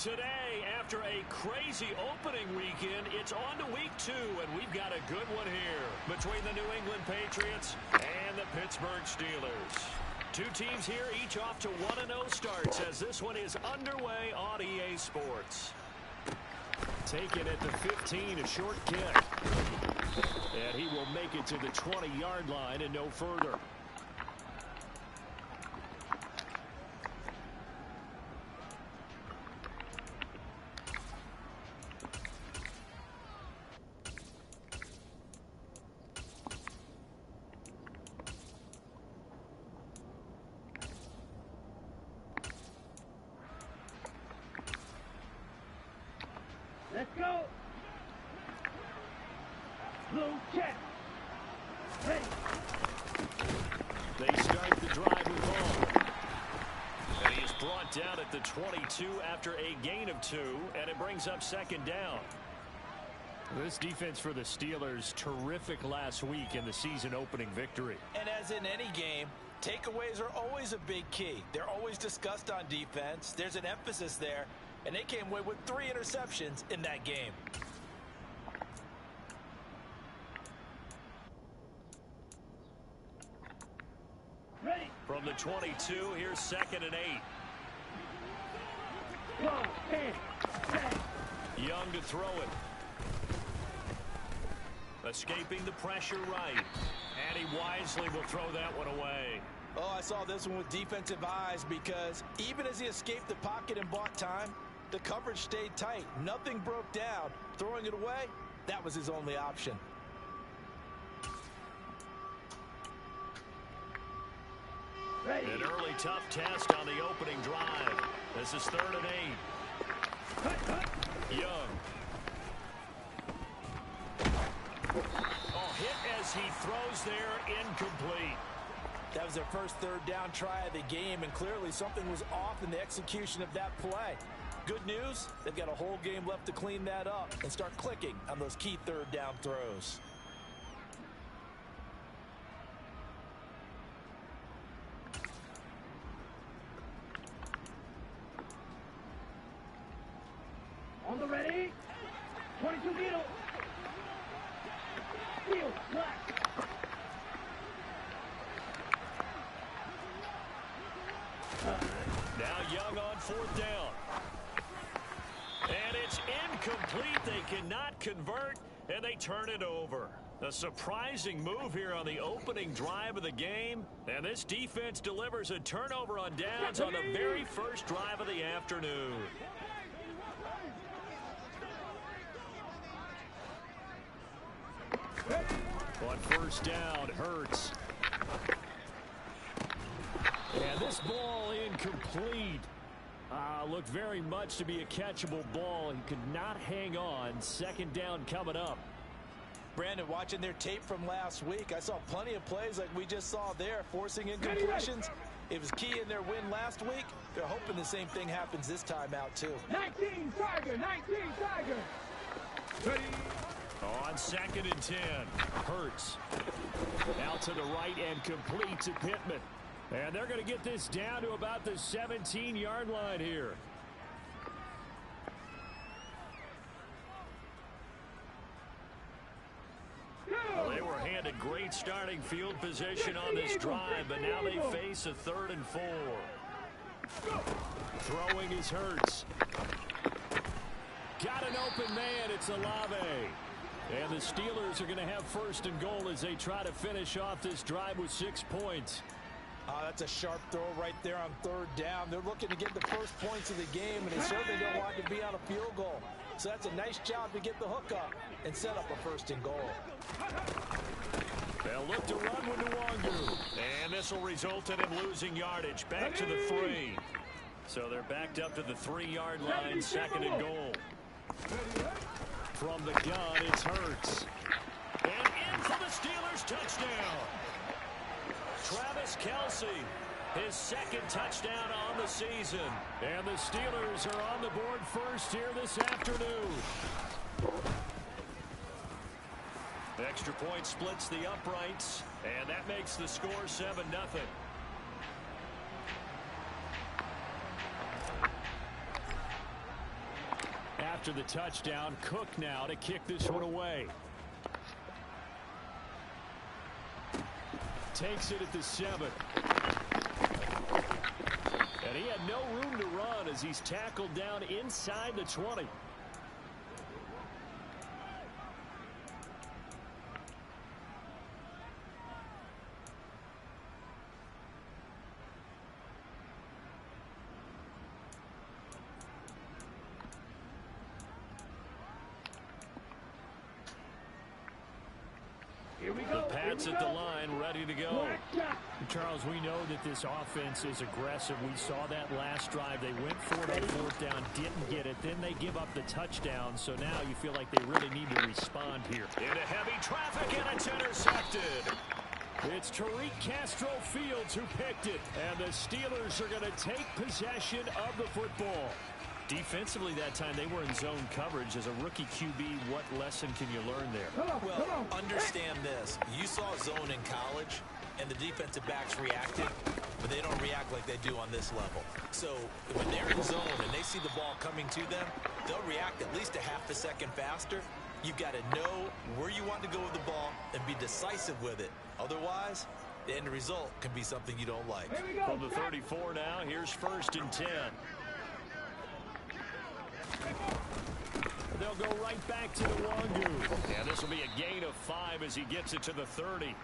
Today, after a crazy opening weekend, it's on to week 2, and we've got a good one here between the New England Patriots and the Pittsburgh Steelers. Two teams here, each off to 1-0 starts as this one is underway on EA Sports. Taken at the 15, a short kick. And he will make it to the 20-yard line and no further. Let's go. Blue check. Ready. They start the drive with ball. And he is brought down at the 22 after a gain of 2, and it brings up second down. This defense for the Steelers, terrific last week in the season opening victory. And as in any game, takeaways are always a big key. They're always discussed on defense. There's an emphasis there. And they came away with 3 interceptions in that game. Ready. From the 22, here's 2nd and 8. Go. And set. Young to throw it. Escaping the pressure right. And he wisely will throw that one away. Oh, I saw this one with defensive eyes because even as he escaped the pocket and bought time, the coverage stayed tight. Nothing broke down. Throwing it away, that was his only option. Ready. An early tough test on the opening drive. This is 3rd and 8. Young. Oh, hit as he throws there, incomplete. That was their first 3rd down try of the game, and clearly something was off in the execution of that play. Good news, they've got a whole game left to clean that up and start clicking on those key 3rd down throws. On the ready. 22 middle. Field black. Now Young on 4th down. And it's incomplete. They cannot convert, and they turn it over. A surprising move here on the opening drive of the game. And this defense delivers a turnover on downs on the very first drive of the afternoon. On 1st down, Hurts. And this ball incomplete. Looked very much to be a catchable ball. He could not hang on. 2nd down coming up. Brandon, watching their tape from last week, I saw plenty of plays like we just saw there, forcing incompletions. It was key in their win last week. They're hoping the same thing happens this time out, too. 19 Tiger. 19 Tiger. Ready. On 2nd and 10, Hurts. Out to the right and complete to Pittman. And they're going to get this down to about the 17-yard line here. Well, they were handed great starting field position on this drive, but now they face a 3rd and 4. Throwing is Hurts. Got an open man. It's Olave. And the Steelers are going to have 1st and goal as they try to finish off this drive with 6 points. That's a sharp throw right there on 3rd down. They're looking to get the first points of the game, and they certainly don't want to be on a field goal. So that's a nice job to get the hook up and set up a 1st and goal. They'll look to run with Nwangu. And this will result in him losing yardage. Back to the 3. So they're backed up to the 3-yard line, 2nd and goal. From the gun, it's Hurts. And in for the Steelers touchdown. Travis Kelce, his 2nd touchdown on the season. And the Steelers are on the board first here this afternoon. Extra point splits the uprights, and that makes the score 7-0. after the touchdown. Cook now to kick this one away. Takes it at the 7. And he had no room to run as he's tackled down inside the 20. The Pats at the line, ready to go. Charles, we know that this offense is aggressive. We saw that last drive. They went for it on 4th down, didn't get it. Then they give up the touchdown. So now you feel like they really need to respond here. Into heavy traffic, and it's intercepted. It's Tariq Castro Fields who picked it. And the Steelers are going to take possession of the football. Defensively that time, they were in zone coverage. As a rookie QB, what lesson can you learn there? Well, understand this. You saw zone in college, and the defensive backs reacted, but they don't react like they do on this level. So when they're in zone and they see the ball coming to them, they'll react at least a half a second faster. You've got to know where you want to go with the ball and be decisive with it. Otherwise, the end result can be something you don't like. From the 34 now, here's 1st and 10. They'll go right back to the Wangu. And this will be a gain of 5 as he gets it to the 30.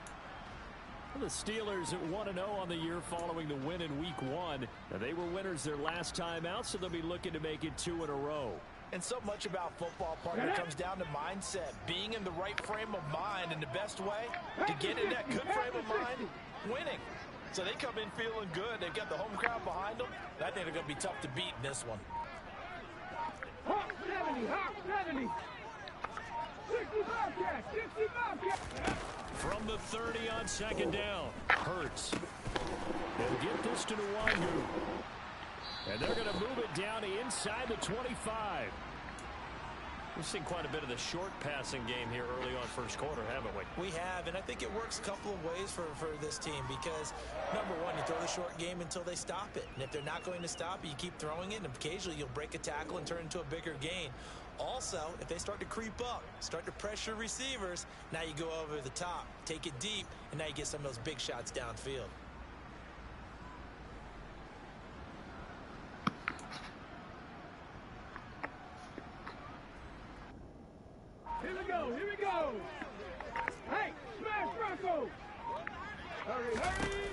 Well, the Steelers at 1-0 on the year following the win in Week 1. Now, they were winners their last time out, so they'll be looking to make it 2 in a row. And so much about football, partner, comes down to mindset. Being in the right frame of mind, and the best way to get in that good frame of mind, winning. So they come in feeling good. They've got the home crowd behind them. And I think they're going to be tough to beat in this one. Hawk 70, Hawk 70. 65 catch, 65 catch. From the 30 on 2nd down, Hurts. They'll get this to Nwangu. And they're going to move it down inside the 25. We've seen quite a bit of the short passing game here early on 1st quarter, haven't we? We have, and I think it works a couple of ways for this team because, number one, you throw the short game until they stop it. And if they're not going to stop it, you keep throwing it, and occasionally you'll break a tackle and turn it into a bigger gain. Also, if they start to creep up, start to pressure receivers, now you go over the top, take it deep, and now you get some of those big shots downfield. Here we go, here we go. Hey, smash Bronco. Hurry, hurry.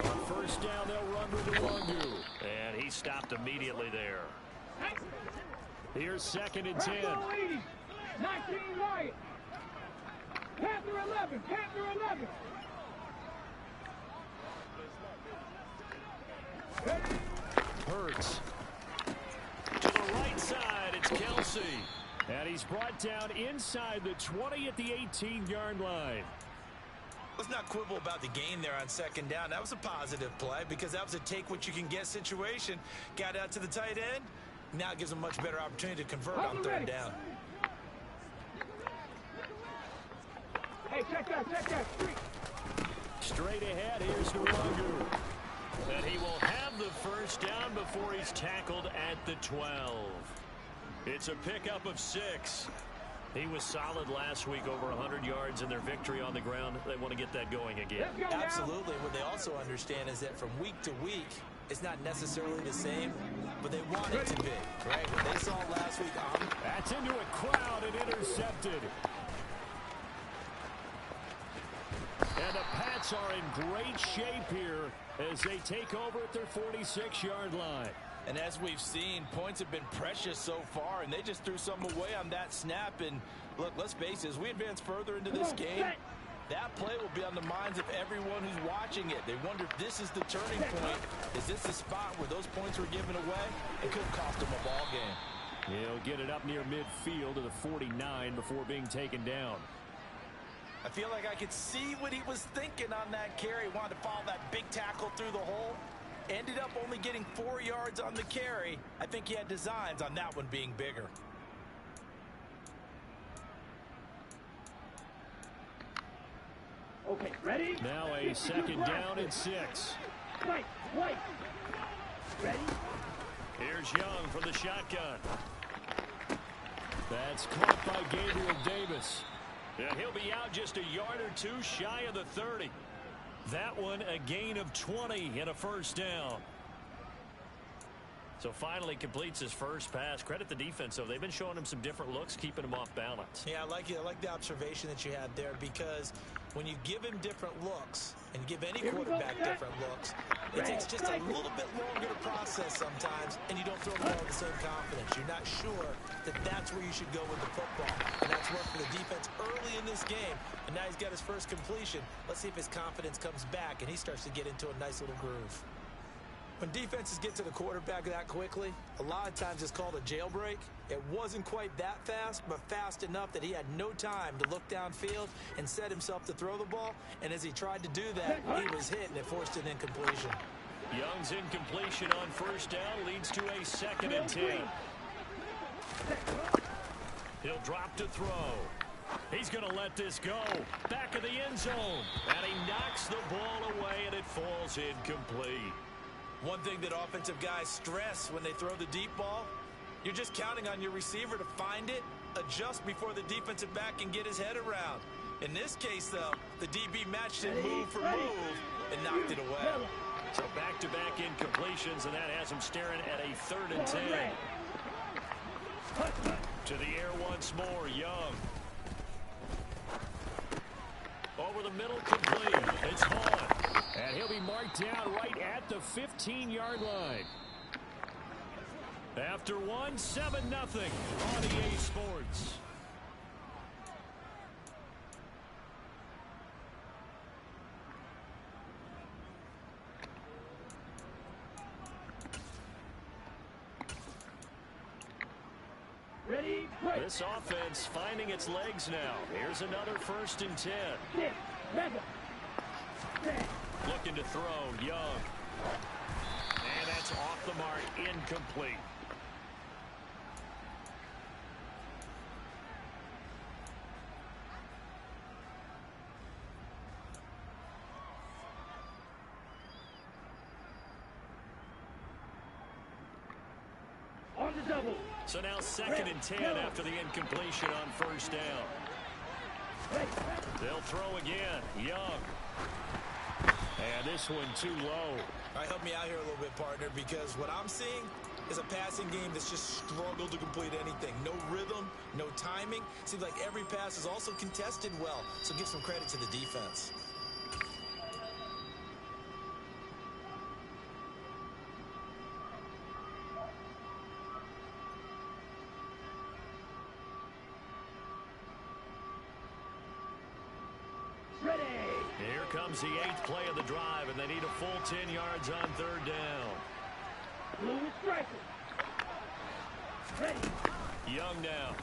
On 1st down, they'll run with the Wangu. And he stopped immediately there. Hey. Here's 2nd and 10. Bronco 80. 19 Wyatt. Panther 11, Panther 11. Hurts. To the right side, it's Kelsey. And he's brought down inside the 20 at the 18-yard line. Let's not quibble about the gain there on 2nd down. That was a positive play because that was a take-what-you-can-get situation. Got out to the tight end. Now it gives them a much better opportunity to convert on 3rd down. Hey, check that. Straight ahead, here's Nwangu. And he will have the 1st down before he's tackled at the 12. It's a pickup of 6. He was solid last week, over 100 yards in their victory on the ground. They want to get that going again. Absolutely. What they also understand is that from week to week, it's not necessarily the same, but they want it to be, right? What they saw last week. That's into a crowd and intercepted. And the Pats are in great shape here as they take over at their 46-yard line. And as we've seen, points have been precious so far, and they just threw some away on that snap. And look, let's face it, as we advance further into this game, that play will be on the minds of everyone who's watching it. They wonder if this is the turning point. Is this the spot where those points were given away? It could have cost them a ball game. He'll get it up near midfield to the 49 before being taken down. I feel like I could see what he was thinking on that carry. Wanted to follow that big tackle through the hole. Ended up only getting 4 yards on the carry. I think he had designs on that one being bigger. Okay, ready? Now a 2nd down and 6. Wait. Ready? Here's Young from the shotgun. That's caught by Gabriel Davis. And he'll be out just a yard or two shy of the 30. That one a gain of 20 and a first down. So finally completes his first pass. Credit the defense, though. They've been showing him some different looks, keeping him off balance. Yeah, I like the observation that you had there, because when you give him different looks and give any quarterback different looks, it takes just a little bit longer to process sometimes, and you don't throw the ball with the same confidence. You're not sure that that's where you should go with the football. And that's worked for the defense early in this game, and now he's got his first completion. Let's see if his confidence comes back and he starts to get into a nice little groove. When defenses get to the quarterback that quickly, a lot of times it's called a jailbreak. It wasn't quite that fast, but fast enough that he had no time to look downfield and set himself to throw the ball. And as he tried to do that, he was hit, and it forced an incompletion. Young's incompletion on first down leads to a 2nd and 10. He'll drop to throw. He's going to let this go. Back of the end zone. And he knocks the ball away, and it falls incomplete. One thing that offensive guys stress when they throw the deep ball, you're just counting on your receiver to find it, adjust before the defensive back can get his head around. In this case, though, the DB matched it move for move and knocked it away. So back-to-back incompletions, and that has him staring at a 3rd and 10. To the air once more, Young. Over the middle, complete. It's Hall. And he'll be marked down right at the 15-yard line. After one, 7-0 on EA Sports. Ready, this offense finding its legs now. Here's another 1st and 10. Looking to throw, Young. And that's off the mark, incomplete. On the double. So now 2nd and 10 after the incompletion on first down. They'll throw again, Young. And this one too low. All right, help me out here a little bit, partner, because what I'm seeing is a passing game that's just struggled to complete anything. No rhythm, no timing. Seems like every pass is also contested well, so give some credit to the defense. Comes the 8th play of the drive, and they need a full 10 yards on 3rd down. Blue striker. Ready. Young now.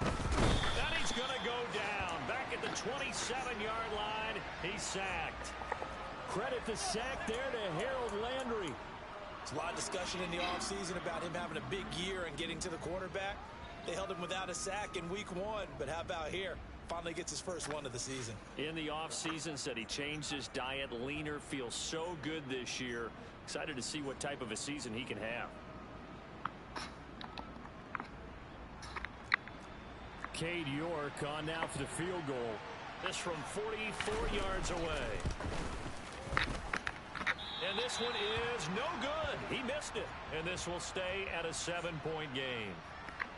And he's going to go down. Back at the 27-yard line, he's sacked. Credit the sack there to Harold Landry. There's a lot of discussion in the offseason about him having a big year and getting to the quarterback. They held him without a sack in week 1, but how about here? Finally gets his first one of the season. In the offseason, said he changed his diet, leaner, feels so good this year. Excited to see what type of a season he can have. Cade York on now for the field goal. This from 44 yards away. And this one is no good. He missed it. And this will stay at a 7-point game.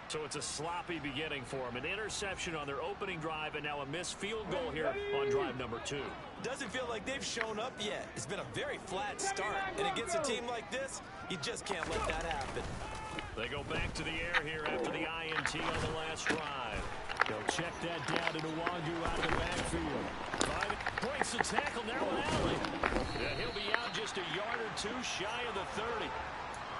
So it's a sloppy beginning for him. An interception on their opening drive, and now a missed field goal here on drive number 2. Doesn't feel like they've shown up yet. It's been a very flat start. And against a team like this, you just can't let that happen. They go back to the air here after the INT on the last drive. They'll check that down to Nwangu out of the backfield. Breaks the tackle, now an alley. And he'll be out just a yard or two shy of the 30.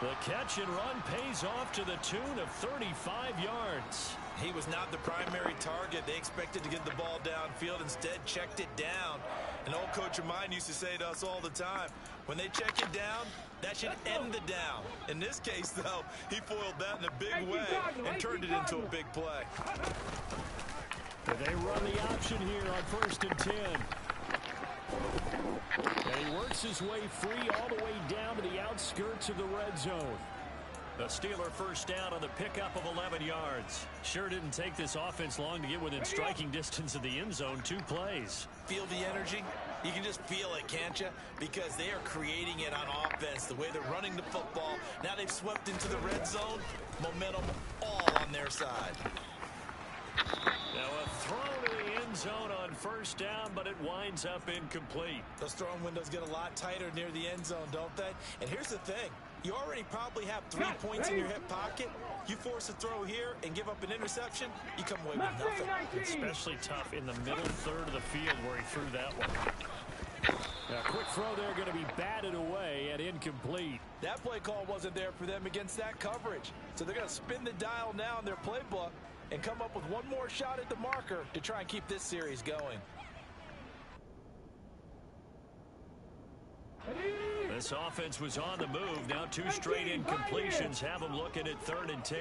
The catch and run pays off to the tune of 35 yards. He was not the primary target. They expected to get the ball downfield. Instead, checked it down. An old coach of mine used to say to us all the time, when they check it down, that should end the down. In this case, though, he foiled that in a big way and turned it into a big play. They run the option here on 1st and 10. And he works his way free all the way down to the outskirts of the red zone. The Steeler first down on the pickup of 11 yards. Sure didn't take this offense long to get within striking distance of the end zone. 2 plays. Feel the energy? You can just feel it, can't you? Because they are creating it on offense, the way they're running the football. Now they've swept into the red zone. Momentum all on their side. Now a throw to the end zone on first down, but it winds up incomplete. Those throwing windows get a lot tighter near the end zone, don't they? And here's the thing. You already probably have 3 points in your hip pocket. You force a throw here and give up an interception, you come away with nothing. Especially tough in the middle third of the field where he threw that one. A quick throw there going to be batted away and incomplete. That play call wasn't there for them against that coverage. So they're going to spin the dial now in their playbook and come up with one more shot at the marker to try and keep this series going. This offense was on the move. Now 2 straight incompletions have them looking at 3rd and 10.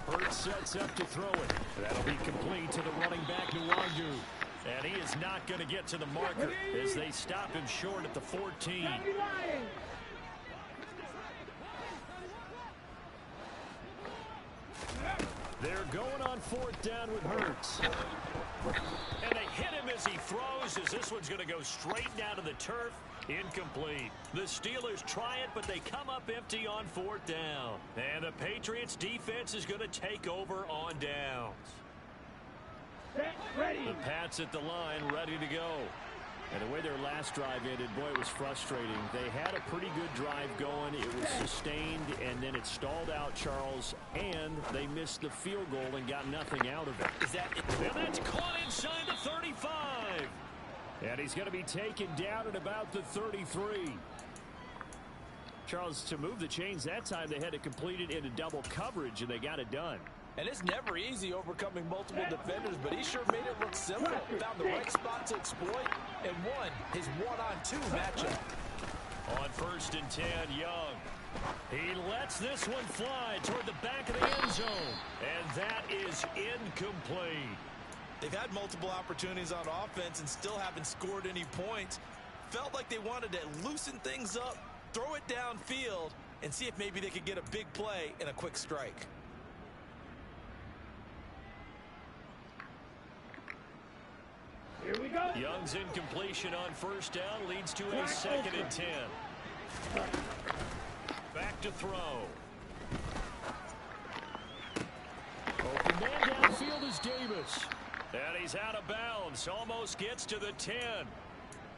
Hurts sets up to throw it. That'll be complete to the running back, Nwangu. And he is not going to get to the marker as they stop him short at the 14. They're going on 4th down with Hurts. And they hit him as he throws, as this one's going to go straight down to the turf. Incomplete. The Steelers try it, but they come up empty on 4th down. And the Patriots defense is going to take over on downs. The Pats at the line, ready to go. And the way their last drive ended, boy, it was frustrating. They had a pretty good drive going. It was sustained, and then it stalled out, Charles, and they missed the field goal and got nothing out of it. And that's caught inside the 35. And he's going to be taken down at about the 33. Charles, to move the chains that time, they had to complete it into double coverage, and they got it done. And it's never easy overcoming multiple defenders, but he sure made it look simple. Found the right spot to exploit and won his 1-on-2 matchup. On 1st and 10, Young. He lets this one fly toward the back of the end zone. And that is incomplete. They've had multiple opportunities on offense and still haven't scored any points. Felt like they wanted to loosen things up, throw it downfield, and see if maybe they could get a big play and a quick strike. Here we go. Young's incompletion on 1st down leads to a 2nd and 10. Back to throw. Open man downfield is Davis. And he's out of bounds. Almost gets to the 10.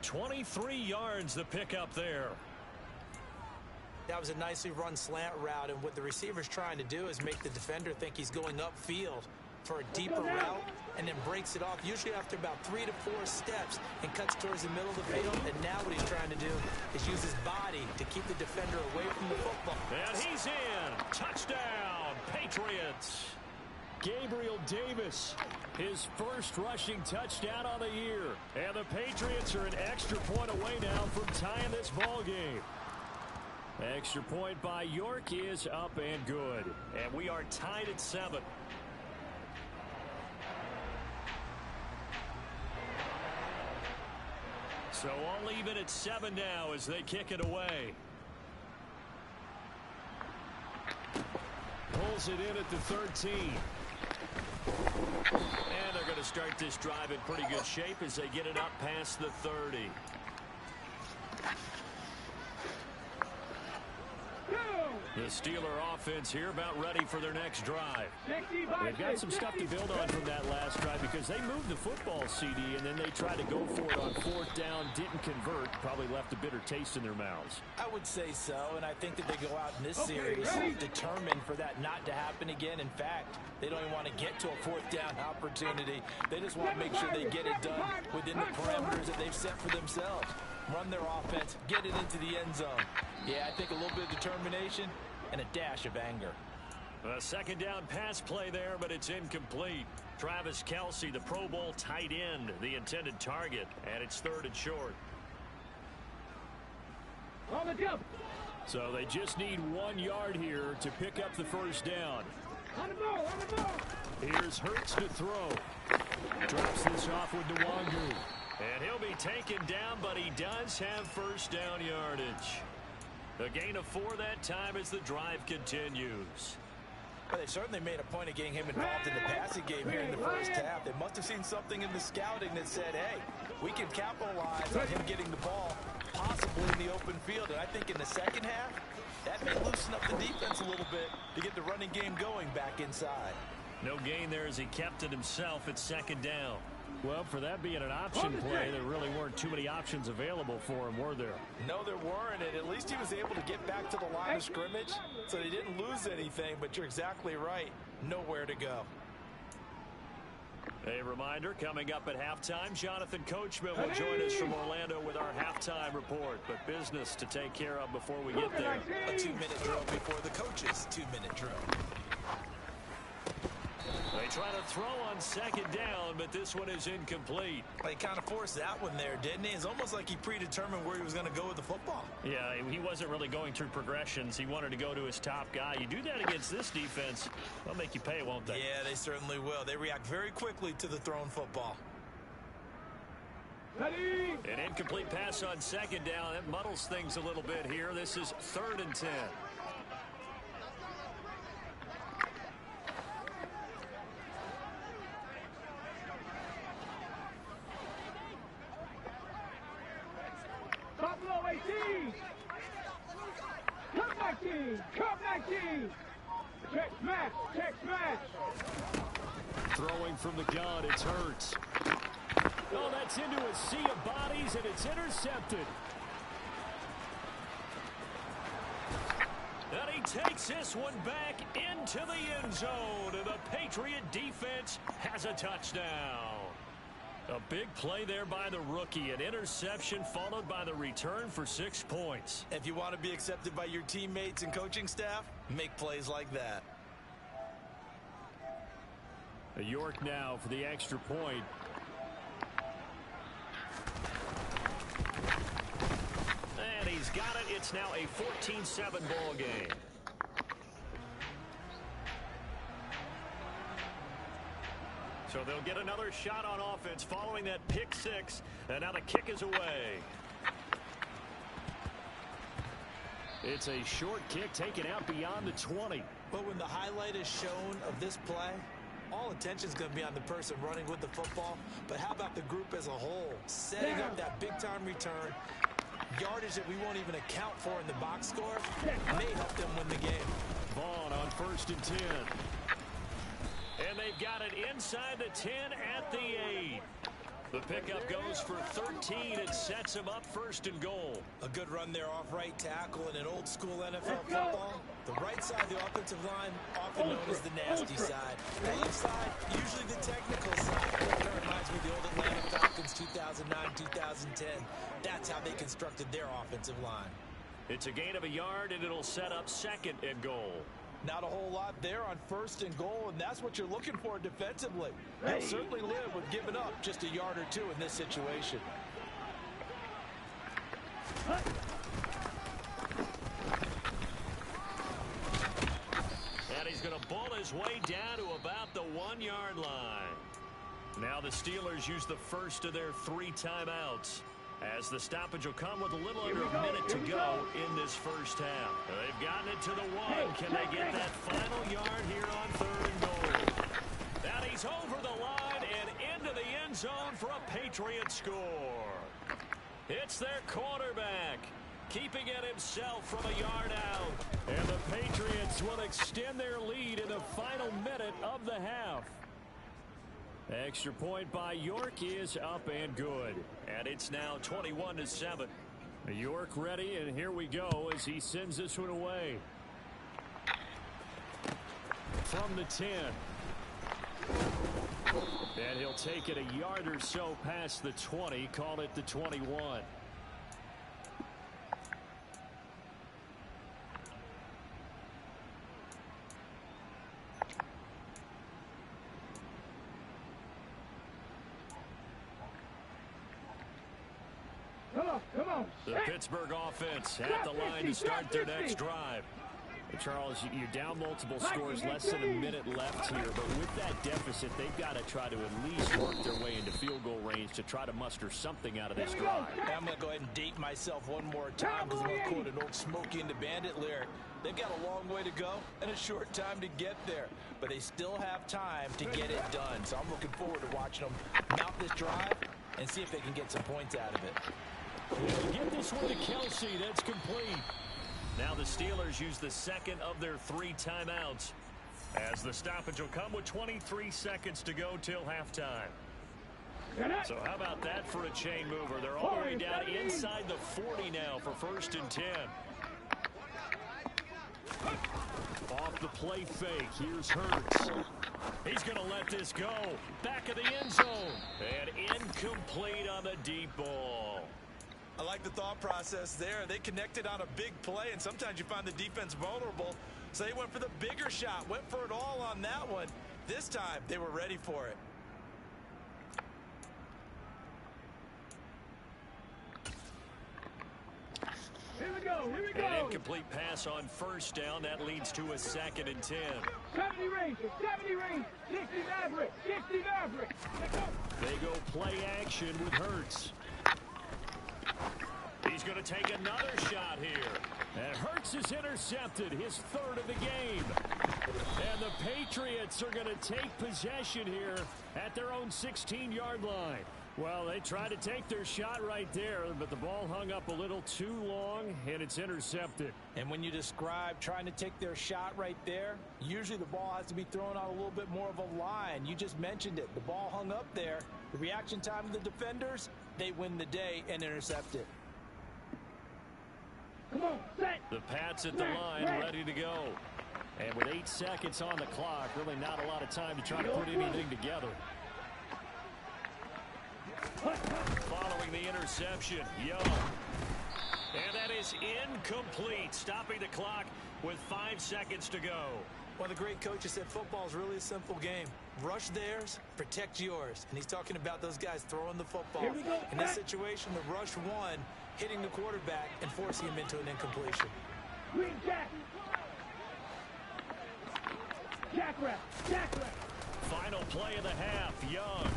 23 yards the pickup there. That was a nicely run slant route, and what the receiver's trying to do is make the defender think he's going upfield for a deeper route, and then breaks it off usually after about 3 to 4 steps and cuts towards the middle of the field. And now what he's trying to do is use his body to keep the defender away from the football. And he's in. Touchdown, Patriots. Gabriel Davis, his first rushing touchdown on the year. And the Patriots are an extra point away now from tying this ball game. Extra point by York is up and good. And we are tied at 7. So all even at 7 now as they kick it away. Pulls it in at the 13. And they're going to start this drive in pretty good shape as they get it up past the 30. The Steeler offense here about ready for their next drive. They've got some stuff to build on from that last drive because they moved the football, CD, and then they tried to go for it on 4th down, didn't convert, probably left a bitter taste in their mouths. I would say so, and I think that they go out in this series determined for that not to happen again. In fact, they don't even want to get to a 4th down opportunity. They just want to make sure they get it done within the parameters that they've set for themselves. Run their offense, get it into the end zone. Yeah, I think a little bit of determination and a dash of anger. A 2nd down pass play there, but it's incomplete. Travis Kelce, the Pro Bowl tight end, the intended target, and it's 3rd and short. On the jump. So they just need 1 yard here to pick up the 1st down. On the ball, on the ball. Here's Hurts to throw. Drops this off with Nwangu. And he'll be taken down, but he does have first down yardage. A gain of 4 that time as the drive continues. Well, they certainly made a point of getting him involved in the passing game here in the first half. They must have seen something in the scouting that said, hey, we can capitalize on him getting the ball, possibly in the open field. And I think in the second half, that may loosen up the defense a little bit to get the running game going back inside. No gain there as he kept it himself at second down. Well, for that being an option play, there really weren't too many options available for him, were there? No, there weren't, and at least he was able to get back to the line of scrimmage, so he didn't lose anything, but you're exactly right. Nowhere to go. A reminder, coming up at halftime, Jonathan Coachman will join us from Orlando with our halftime report, but business to take care of before we get there. A 2-minute drill before the coach's 2-minute drill. They try to throw on second down, but this one is incomplete. He kind of forced that one there, didn't he? It's almost like he predetermined where he was going to go with the football. Yeah, he wasn't really going through progressions. He wanted to go to his top guy. You do that against this defense, they'll make you pay, won't they? Yeah, they certainly will. They react very quickly to the thrown football. An incomplete pass on second down. That muddles things a little bit here. This is 3rd and 10. Buffalo 18. Come back team. Come back team. Check smash. Check smash. Throwing from the gun, it's Hurts. Oh, that's into a sea of bodies, and it's intercepted. And he takes this one back into the end zone, and the Patriot defense has a touchdown. A big play there by the rookie. An interception followed by the return for 6 points. If you want to be accepted by your teammates and coaching staff, make plays like that. York now for the extra point. And he's got it. It's now a 14-7 ball game. So they'll get another shot on offense following that pick 6. And now the kick is away. It's a short kick taken out beyond the 20. But when the highlight is shown of this play, all attention is going to be on the person running with the football. But how about the group as a whole? Setting up that big-time return, yardage that we won't even account for in the box score, may help them win the game. Vaughn on 1st and 10. And they've got it inside the 10 at the 8. The pickup goes for 13 and sets him up 1st and goal. A good run there off right tackle in an old-school NFL football. The right side of the offensive line, often known as the nasty side. The left side, usually the technical side. That reminds me of the old Atlanta Falcons 2009-2010. That's how they constructed their offensive line. It's a gain of a yard, and it'll set up 2nd and goal. Not a whole lot there on 1st and goal, and that's what you're looking for defensively. They'll certainly live with giving up just a yard or 2 in this situation. And he's going to ball his way down to about the 1-yard line. Now the Steelers use the first of their 3 timeouts, as the stoppage will come with a little under a minute to go in this first half. They've gotten it to the 1. Can they get that final yard here on 3rd and goal? And he's over the line and into the end zone for a Patriot score. It's their quarterback, keeping it himself from a yard out. And the Patriots will extend their lead in the final minute of the half. Extra point by York is up and good. And it's now 21-7. York ready, and here we go as he sends this one away. From the 10. And he'll take it a yard or so past the 20, call it the 21. Come on. The Pittsburgh offense at the line to start their next drive. Charles, you're down multiple scores, less than a minute left here, but with that deficit, they've got to try to at least work their way into field goal range to try to muster something out of this drive. I'm going to go ahead and date myself one more time because I'm going to quote an old Smokey and the Bandit lyric. They've got a long way to go and a short time to get there, but they still have time to get it done. So I'm looking forward to watching them mount this drive and see if they can get some points out of it. Get this one to Kelsey. That's complete. Now the Steelers use the second of their 3 timeouts, as the stoppage will come with 23 seconds to go till halftime. So how about that for a chain mover? They're all the way down inside the 40 now for 1st and 10. Off the play fake. Here's Hurts. He's going to let this go. Back of the end zone. And incomplete on the deep ball. I like the thought process there. They connected on a big play, and sometimes you find the defense vulnerable. So they went for the bigger shot, went for it all on that one. This time, they were ready for it. Here we go, here we go. An incomplete pass on 1st down. That leads to a 2nd and 10. 70 range, 60 Maverick. They go play action with Hurts. He's going to take another shot here. And Hurts is intercepted, his 3rd of the game. And the Patriots are going to take possession here at their own 16-yard line. Well, they tried to take their shot right there, but the ball hung up a little too long, and it's intercepted. And when you describe trying to take their shot right there, usually the ball has to be thrown on a little bit more of a line. You just mentioned it. The ball hung up there. The reaction time of the defenders, they win the day and intercept it. Come on, set. The Pats at the line, ready to go. And with 8 seconds on the clock, really not a lot of time to try to put anything together. Following the interception, Young. And that is incomplete, stopping the clock with 5 seconds to go. One of the great coaches said football is really a simple game. Rush theirs, protect yours. And he's talking about those guys throwing the football. In this situation, the rush one, hitting the quarterback and forcing him into an incompletion. Green jack. Jack rep. Final play of the half, Young.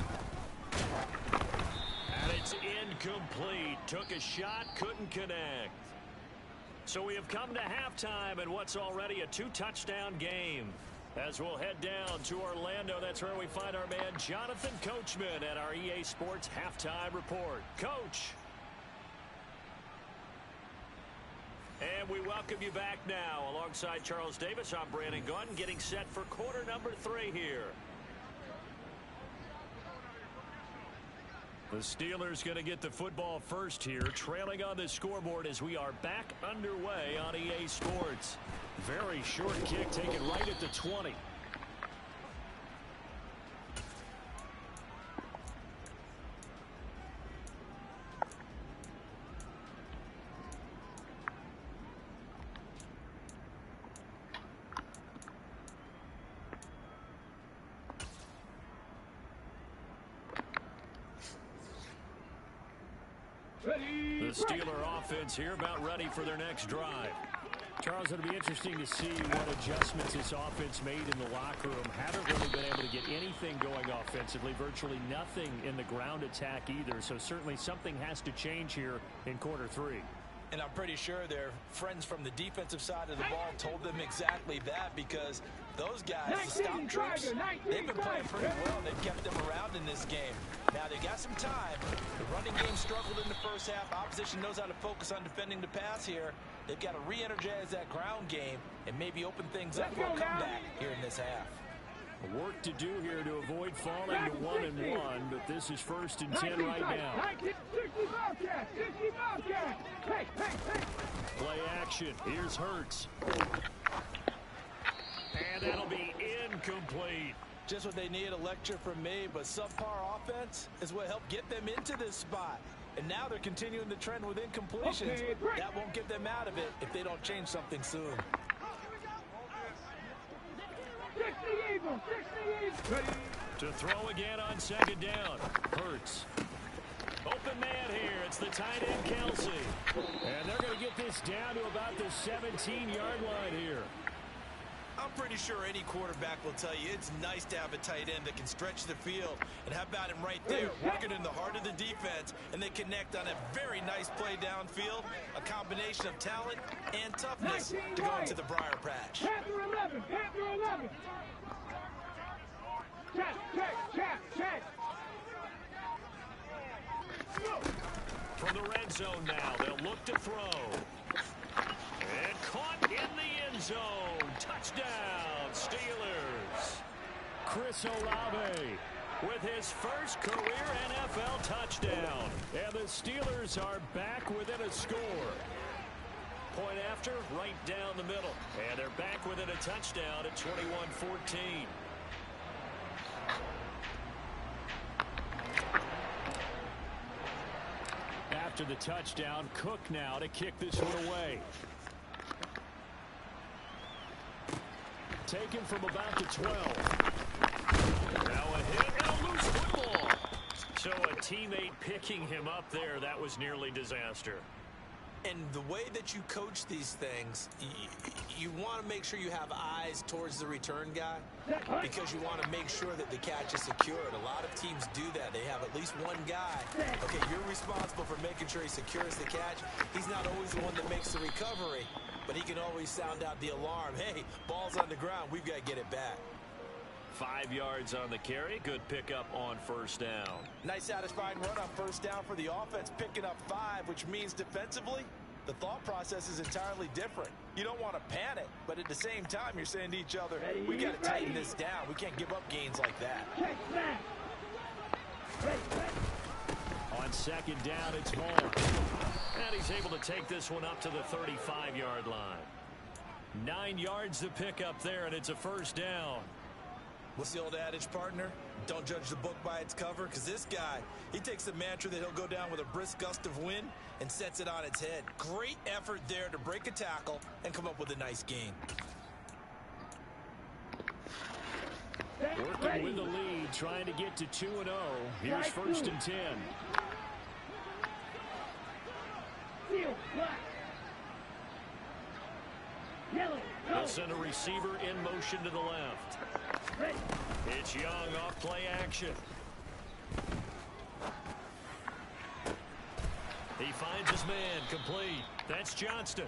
And it's incomplete. Took a shot, couldn't connect. So we have come to halftime in what's already a 2-touchdown game. As we'll head down to Orlando, that's where we find our man Jonathan Coachman at our EA Sports Halftime Report. Coach. And we welcome you back now. Alongside Charles Davis, I'm Brandon Gunn, getting set for quarter number 3 here. The Steelers going to get the football first here, trailing on the scoreboard as we are back underway on EA Sports. Very short kick taken right at the 20. The Steeler offense here about ready for their next drive. Charles, it'll be interesting to see what adjustments this offense made in the locker room. Haven't really been able to get anything going offensively, virtually nothing in the ground attack either. So certainly something has to change here in quarter 3. And I'm pretty sure their friends from the defensive side of the ball told them exactly that, because those guys, the stop troops, they've been playing pretty well. They've kept them around in this game. Now, they got some time. The running game struggled in the first half. Opposition knows how to focus on defending the pass here. They've got to re-energize that ground game and maybe open things up for a comeback here in this half. Work to do here to avoid falling to 1-1, but this is 1st and 10 right now. Play action. Here's Hurts. And that'll be incomplete. Just what they need, a lecture from me, but subpar offense is what helped get them into this spot. And now they're continuing the trend with incompletions. That won't get them out of it if they don't change something soon. To throw again on 2nd down. Hurts. Open man here. It's the tight end, Kelsey. And they're going to get this down to about the 17-yard line here. I'm pretty sure any quarterback will tell you it's nice to have a tight end that can stretch the field. And how about him right there, working in the heart of the defense, and they connect on a very nice play downfield, a combination of talent and toughness to go into the briar patch. Panther 11, Panther 11. Check. From the red zone now, they'll look to throw. And caught in the end zone. Touchdown, Steelers. Chris Olave with his first career NFL touchdown. And the Steelers are back within a score. Point after, right down the middle. And they're back within a touchdown at 21-14. After the touchdown, Cook now to kick this one away. Taken from about the 12. Now a hit and a loose football. So a teammate picking him up there, that was nearly disaster. And the way that you coach these things, you want to make sure you have eyes towards the return guy because you want to make sure that the catch is secured. A lot of teams do that. They have at least one guy. Okay, you're responsible for making sure he secures the catch. He's not always the one that makes the recovery, but he can always sound out the alarm. Hey, ball's on the ground. We've got to get it back. 5 yards on the carry. Good pickup on first down. Nice satisfying run on first down for the offense, picking up 5, which means defensively, the thought process is entirely different. You don't want to panic, but at the same time, you're saying to each other, we got to tighten this down. We can't give up gains like that. On second down, it's Hall. And he's able to take this one up to the 35-yard line. 9 yards to pick up there, and it's a first down. What's the old adage, partner? Don't judge the book by its cover, because this guy, he takes the mantra that he'll go down with a brisk gust of wind and sets it on its head. Great effort there to break a tackle and come up with a nice gain. Working with the lead, trying to get to 2-0. Here's first and 10. They'll send a receiver in motion to the left. It's Young off play action. He finds his man complete. That's Johnston.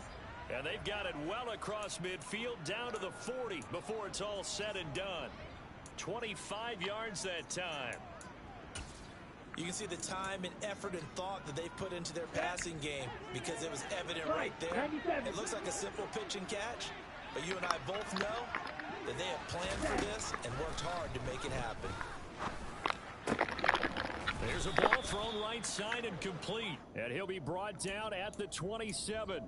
And they've got it well across midfield down to the 40 before it's all said and done. 25 yards that time. You can see the time and effort and thought that they've put into their passing game because it was evident right there. It looks like a simple pitch and catch, but you and I both know that they have planned for this and worked hard to make it happen. There's a ball thrown right side and complete, and he'll be brought down at the 27.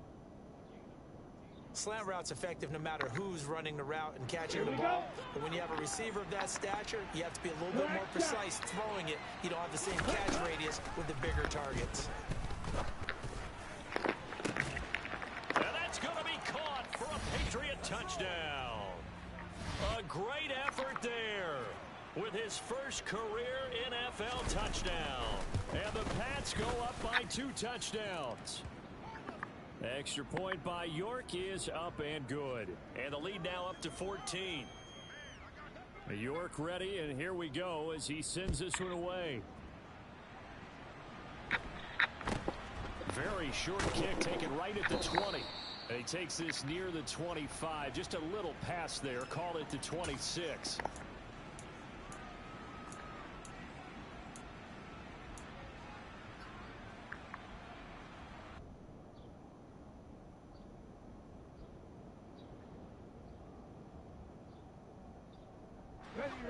Slant route's effective no matter who's running the route and catching the ball. But when you have a receiver of that stature, you have to be a little bit more precise throwing it. You don't have the same catch radius with the bigger targets. And that's going to be caught for a Patriot touchdown. A great effort there with his first career NFL touchdown. And the Pats go up by 2 touchdowns. Extra point by York is up and good. And the lead now up to 14. York ready, and here we go as he sends this one away. Very short kick taken right at the 20. And he takes this near the 25. Just a little pass there. Call it the 26.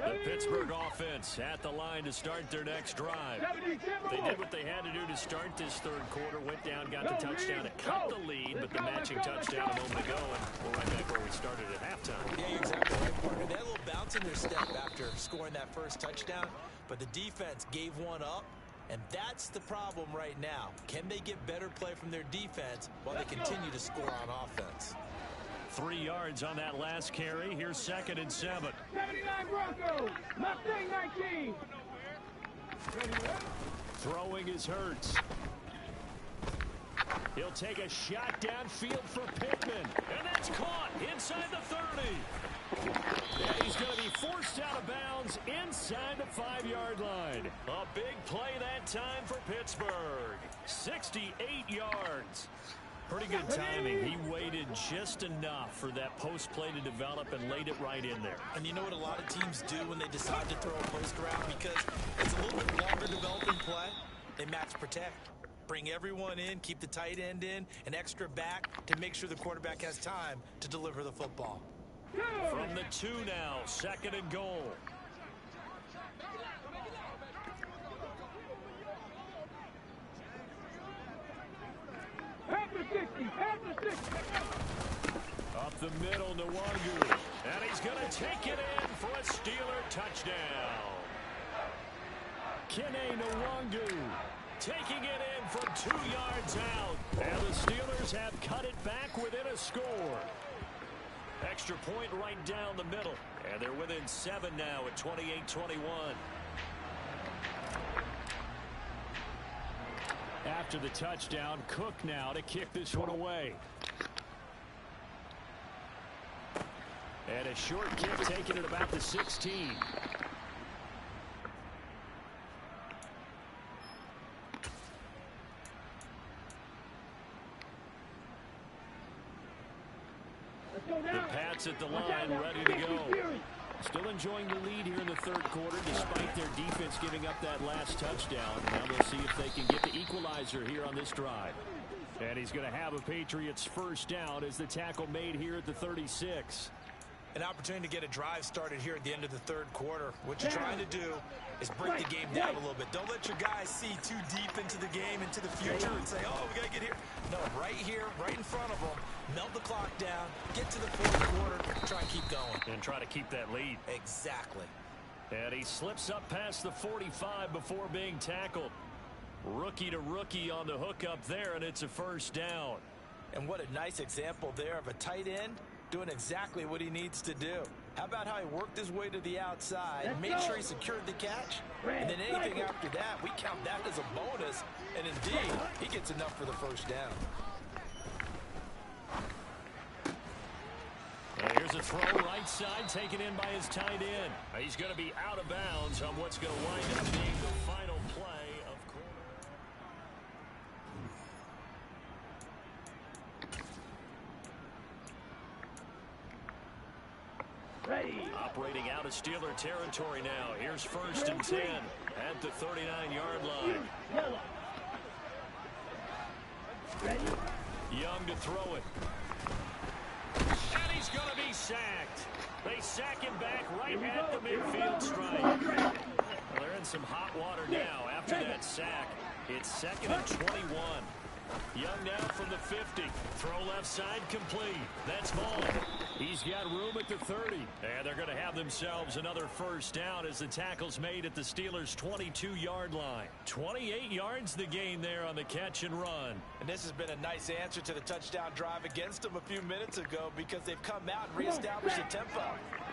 The Pittsburgh offense at the line to start their next drive. They did what they had to do to start this third quarter. Went down, got the touchdown to cut the lead, but the matching touchdown a moment ago, and we're right back where we started at halftime. Yeah, you're exactly right, partner. They had a little bounce in their step after scoring that first touchdown, but the defense gave one up, and that's the problem right now. Can they get better play from their defense while they continue to score on offense? 3 yards on that last carry. Here's second and 7. 79 Broncos, Mustang 19. Throwing is Hurts. He'll take a shot downfield for Pittman. And that's caught inside the 30. And he's going to be forced out of bounds inside the 5-yard line. A big play that time for Pittsburgh. 68 yards. Pretty good timing. He waited just enough for that post play to develop and laid it right in there. And you know what a lot of teams do when they decide to throw a post route? Because it's a little bit longer developing play. They max protect. Bring everyone in, keep the tight end in, an extra back to make sure the quarterback has time to deliver the football. From the 2 now, 2nd and goal. Up the middle, Nwangu. And he's going to take it in for a Steeler touchdown. Kene Nwangu taking it in from 2 yards out. And the Steelers have cut it back within a score. Extra point right down the middle. And they're within 7 now at 28-21. After the touchdown, Cook now to kick this one away. And a short kick taken at about the 16. The Pats at the line, ready to go. Still enjoying the lead here in the 3rd quarter, despite their defense giving up that last touchdown. Now we'll see if they can get the equalizer here on this drive. And he's going to have a Patriots first down as the tackle made here at the 36. An opportunity to get a drive started here at the end of the 3rd quarter. What you're trying to do is break the game down a little bit. Don't let your guys see too deep into the game, into the future, and say, oh, we got to get here. No, right here, right in front of them, melt the clock down, get to the 4th quarter, try and keep going. And try to keep that lead. Exactly. And he slips up past the 45 before being tackled. Rookie to rookie on the hook up there, and it's a first down. And what a nice example there of a tight end doing exactly what he needs to do. How about how he worked his way to the outside, made sure he secured the catch, and then anything after that, we count that as a bonus, and indeed, he gets enough for the first down. And here's a throw right side taken in by his tight end. He's going to be out of bounds on what's going to wind up being the final play of quarter. Ready. Operating out of Steeler territory now. Here's 1st and 10 at the 39-yard line. Young to throw it. And he's going to be sacked. They sack him back right at the midfield stripe. Well, they're in some hot water now after that sack. It's 2nd and 21. Young now from the 50. Throw left side complete. That's Vaughn. He's got room at the 30. And they're going to have themselves another first down as the tackle's made at the Steelers' 22-yard line. 28 yards the gain there on the catch and run. And this has been a nice answer to the touchdown drive against them a few minutes ago because they've come out and reestablished the tempo.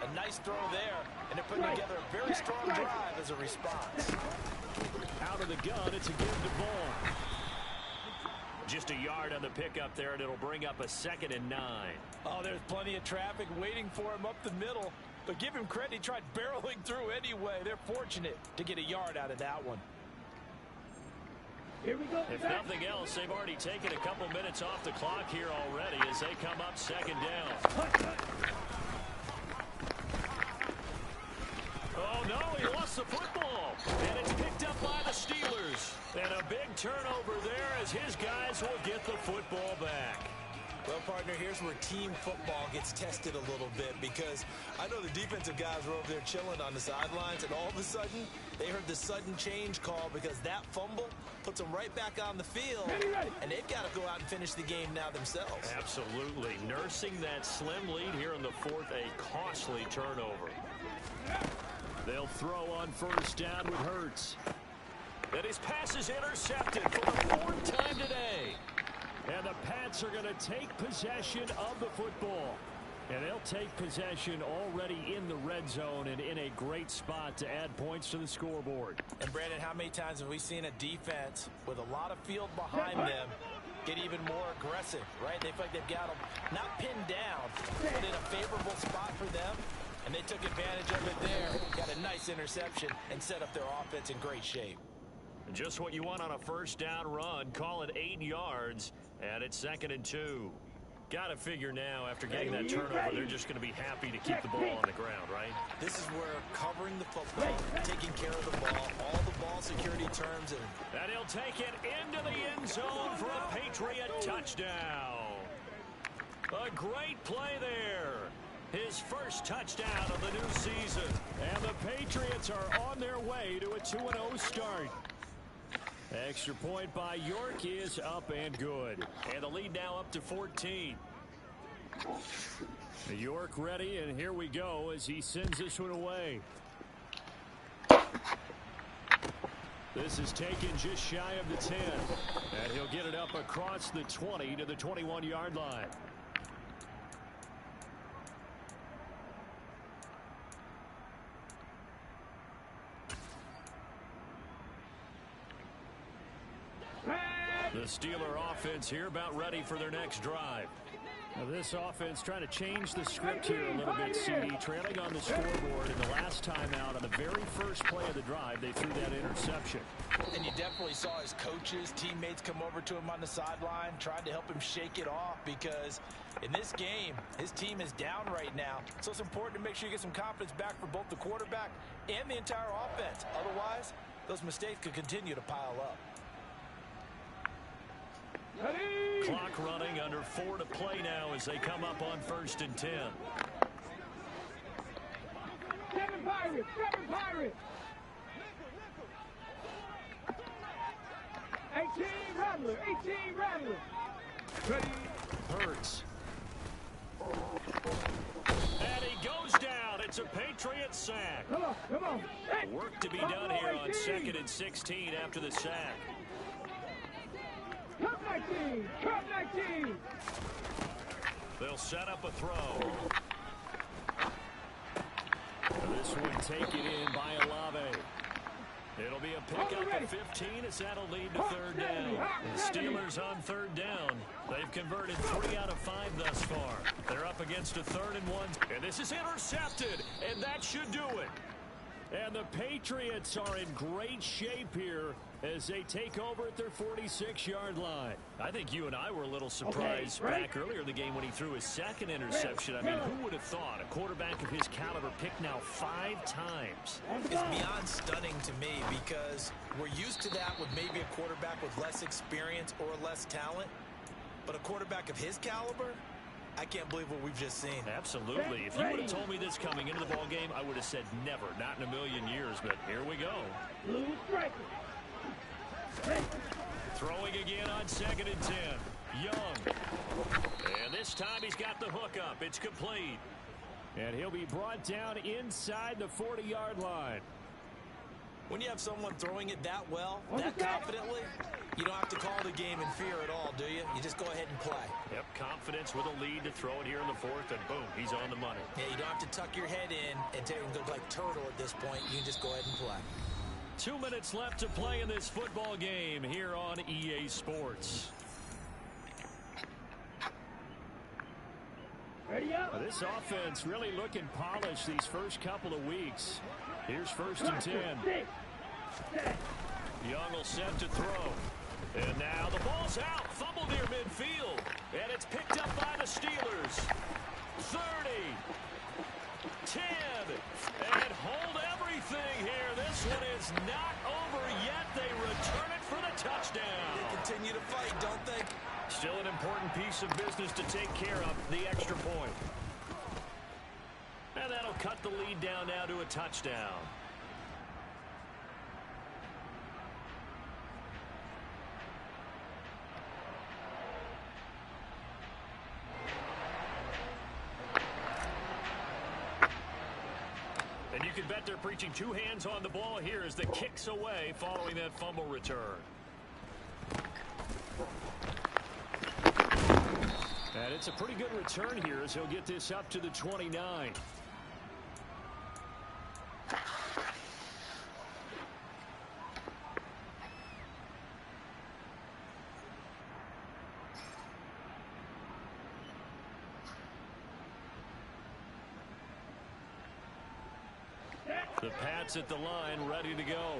A nice throw there, and they're putting together a very strong drive as a response. Out of the gun, it's a give to Vaughn. Just a yard on the pickup there, and it'll bring up a 2nd and 9. Oh, there's plenty of traffic waiting for him up the middle. But give him credit, he tried barreling through anyway. They're fortunate to get a yard out of that one. Here we go. If nothing else, they've already taken a couple minutes off the clock here already as they come up 2nd down. Oh, no, he lost the football. And it's picked up by the Steelers. And a big turnover there as his guys will get the football back. Well, partner, here's where team football gets tested a little bit because I know the defensive guys were over there chilling on the sidelines, and all of a sudden, they heard the sudden change call because that fumble puts them right back on the field, and they've got to go out and finish the game now themselves. Absolutely. Nursing that slim lead here in the 4th, a costly turnover. They'll throw on first down with Hurts. And his pass is intercepted for the 4th time today. And the Pats are going to take possession of the football. And they'll take possession already in the red zone and in a great spot to add points to the scoreboard. And Brandon, how many times have we seen a defense with a lot of field behind them get even more aggressive, right? They feel like they've got them not pinned down, but in a favorable spot for them. And they took advantage of it there. Got a nice interception and set up their offense in great shape. Just what you want on a first down run. Call it 8 yards, and it's 2nd and 2. Got to figure now, after getting that turnover, they're just going to be happy to keep the ball on the ground, right? This is where covering the football, taking care of the ball, all the ball security terms. And he'll take it into the end zone for a Patriot touchdown. A great play there. His first touchdown of the new season. And the Patriots are on their way to a 2-0 start. Extra point by York is up and good. And the lead now up to 14. York ready, and here we go as he sends this one away. This is taken just shy of the 10. And he'll get it up across the 20 to the 21-yard line. The Steeler offense here about ready for their next drive. Now this offense trying to change the script here a little bit, CD. Trailing on the scoreboard, and the last time out on the very first play of the drive, they threw that interception. And you definitely saw his coaches, teammates come over to him on the sideline, tried to help him shake it off, because in this game, his team is down right now. So it's important to make sure you get some confidence back for both the quarterback and the entire offense. Otherwise, those mistakes could continue to pile up. Clock running, under 4 to play now as they come up on 1st and 10. 7 Pirates, 7 Pirates. 18 Rattler, 18 Rattler. Ready. Hurts. And he goes down. It's a Patriot sack. Come on, come on. Hey. Work to be done here on 2nd and 16 after the sack. Cup 19, Cup 19. They'll set up a throw. This one taken in by Olave. It'll be a pickup at 15 as that'll lead to 3rd down. The Steelers on 3rd down. They've converted 3 out of 5 thus far. They're up against a 3rd and 1. And this is intercepted, and that should do it. And the Patriots are in great shape here as they take over at their 46-yard line. I think you and I were a little surprised back earlier in the game when he threw his 2nd interception. I mean, who would have thought a quarterback of his caliber picked now 5 times? It's beyond stunning to me, because we're used to that with maybe a quarterback with less experience or less talent. But a quarterback of his caliber, I can't believe what we've just seen. Absolutely. If you would have told me this coming into the ball game, I would have said never, not in a million years. But here we go. Throwing again on 2nd and 10. Young. And this time he's got the hook up. It's complete. And he'll be brought down inside the 40-yard line. When you have someone throwing it that well, that confidently, you don't have to call the game in fear at all, do you? You just go ahead and play. Yep, confidence with a lead to throw it here in the 4th, and boom, he's on the money. Yeah, you don't have to tuck your head in and go like turtle at this point. You can just go ahead and play. 2 minutes left to play in this football game here on EA Sports. Ready up. Well, this offense really looking polished these first couple of weeks. Here's 1st and 10. Young will set to throw. And now the ball's out. Fumble near midfield. And it's picked up by the Steelers. 30. 10. And hold everything here. This one is not over yet. They return it for the touchdown. They continue to fight, don't they? Still an important piece of business to take care of, the extra point. And that'll cut the lead down now to a touchdown. And you can bet they're preaching 2 hands on the ball here as the kick's away following that fumble return. And it's a pretty good return here as he'll get this up to the 29. The Pats at the line, ready to go.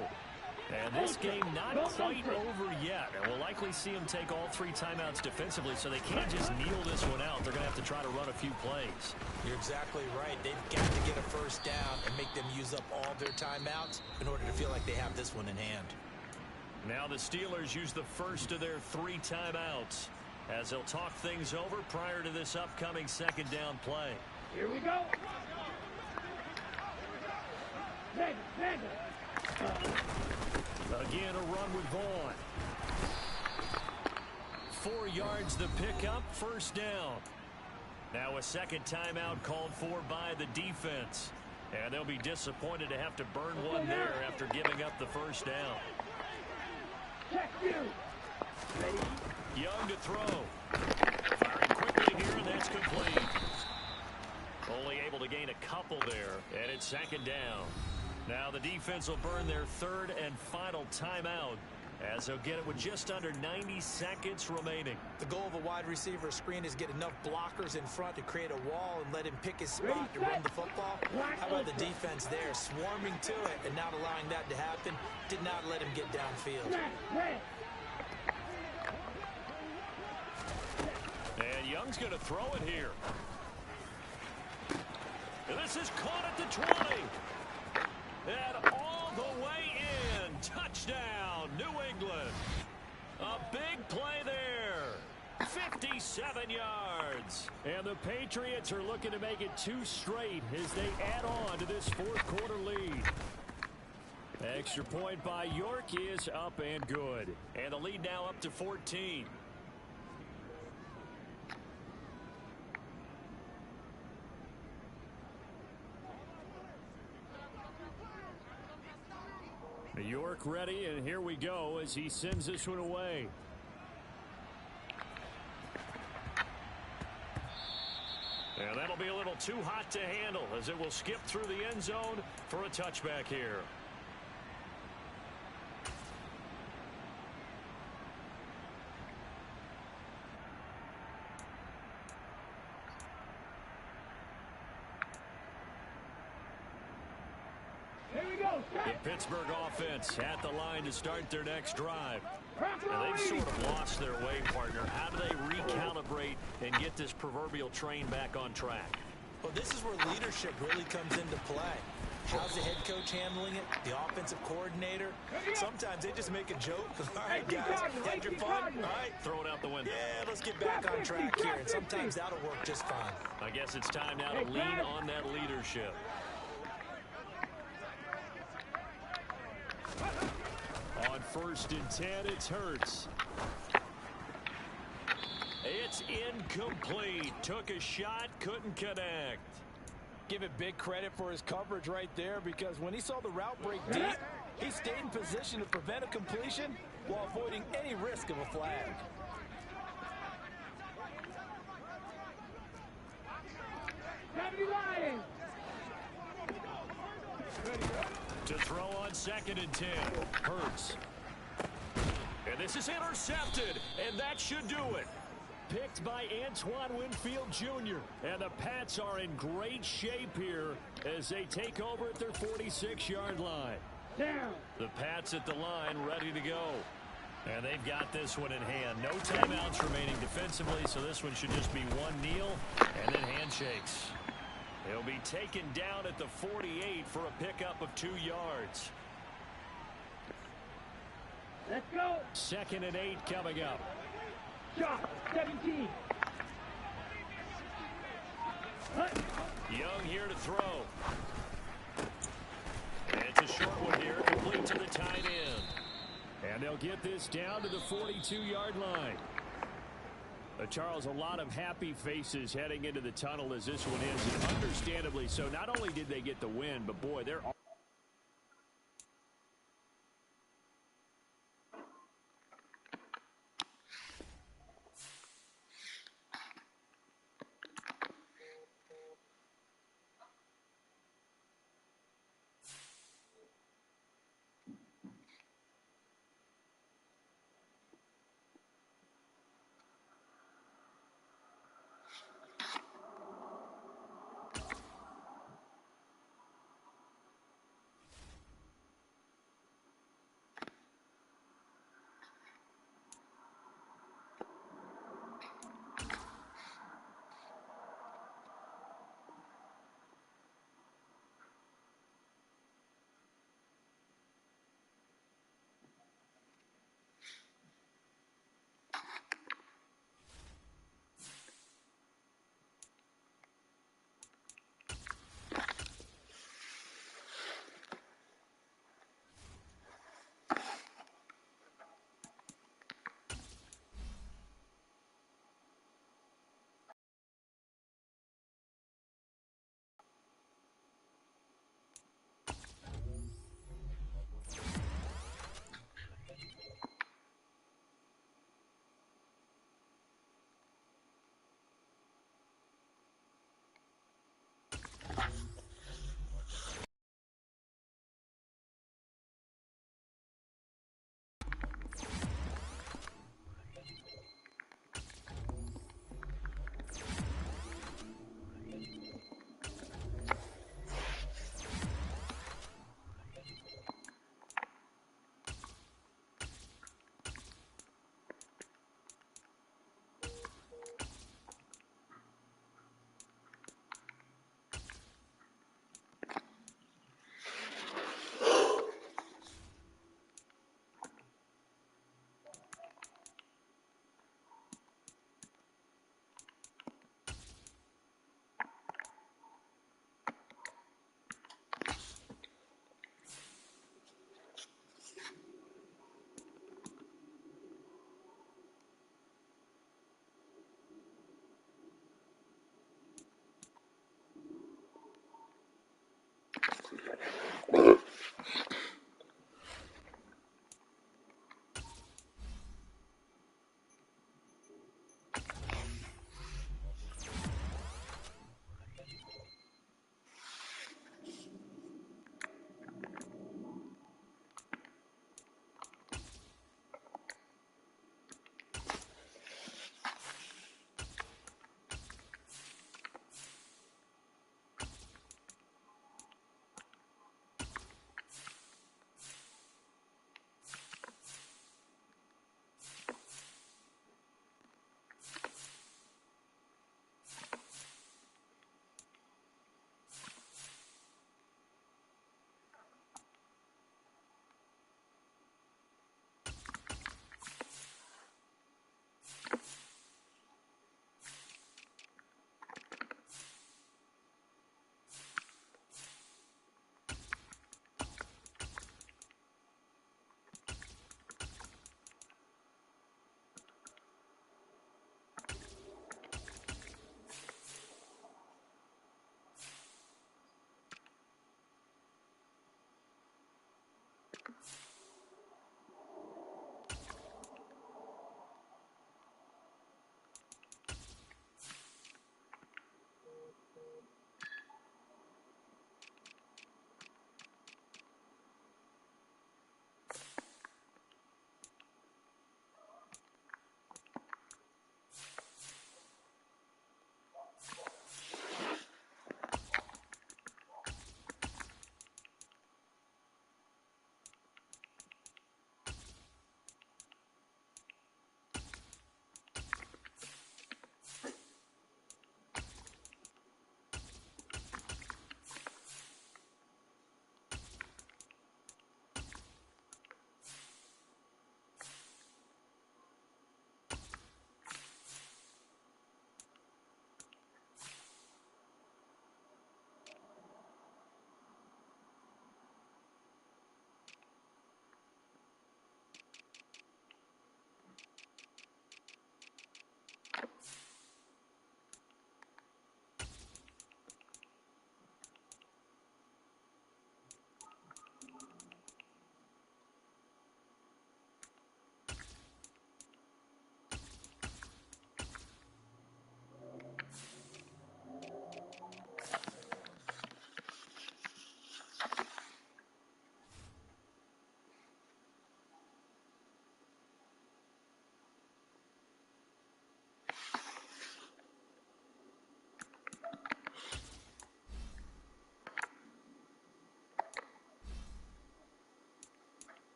And this game not quite over yet. And we'll likely see them take all 3 timeouts defensively, so they can't just kneel this one out. They're going to have to try to run a few plays. You're exactly right. They've got to get a first down and make them use up all their timeouts in order to feel like they have this one in hand. Now the Steelers use the first of their 3 timeouts as they'll talk things over prior to this upcoming second down play. Here we go. Again, a run with Vaughn. 4 yards the pickup, first down. Now a second timeout called for by the defense. And they'll be disappointed to have to burn one there after giving up the first down. Check you. Ready? Young to throw. Firing quickly here, and that's complete. Only able to gain a couple there, and it's second down. Now the defense will burn their 3rd and final timeout as they'll get it with just under 90 seconds remaining. The goal of a wide receiver screen is get enough blockers in front to create a wall and let him pick his spot to run the football. How about the defense there, swarming to it and not allowing that to happen? Did not let him get downfield. And Young's going to throw it here. And this is caught at the 20. And all the way in. Touchdown, New England. A big play there. 57 yards. And the Patriots are looking to make it 2 straight as they add on to this 4th quarter lead. Extra point by York is up and good. And the lead now up to 14. York ready, and here we go as he sends this one away. And that'll be a little too hot to handle as it will skip through the end zone for a touchback here. The Pittsburgh offense at the line to start their next drive. And they've sort of lost their way, partner. How do they recalibrate and get this proverbial train back on track? Well, this is where leadership really comes into play. How's the head coach handling it? The offensive coordinator? Sometimes they just make a joke. All right, guys, had your fun? All right. Throw it out the window. Yeah, let's get back on track here. And sometimes that'll work just fine. I guess it's time now to lean on that leadership. On 1st and 10, it's Hurts. It's incomplete. Took a shot, couldn't connect. Give it big credit for his coverage right there, because when he saw the route break deep, he stayed in position to prevent a completion while avoiding any risk of a flag. To throw on 2nd and 10. Hurts. And this is intercepted, and that should do it. Picked by Antoine Winfield Jr. And the Pats are in great shape here as they take over at their 46-yard line. Down. The Pats at the line, ready to go. And they've got this one in hand. No timeouts remaining defensively, so this one should just be one kneel and then handshakes. He'll be taken down at the 48 for a pickup of 2 yards. Let's go. 2nd and 8 coming up. Shot. 17. Young here to throw. And it's a short one here, complete to the tight end. And they'll get this down to the 42-yard line. Charles, a lot of happy faces heading into the tunnel as this one ends, and understandably so. Not only did they get the win, but boy, they're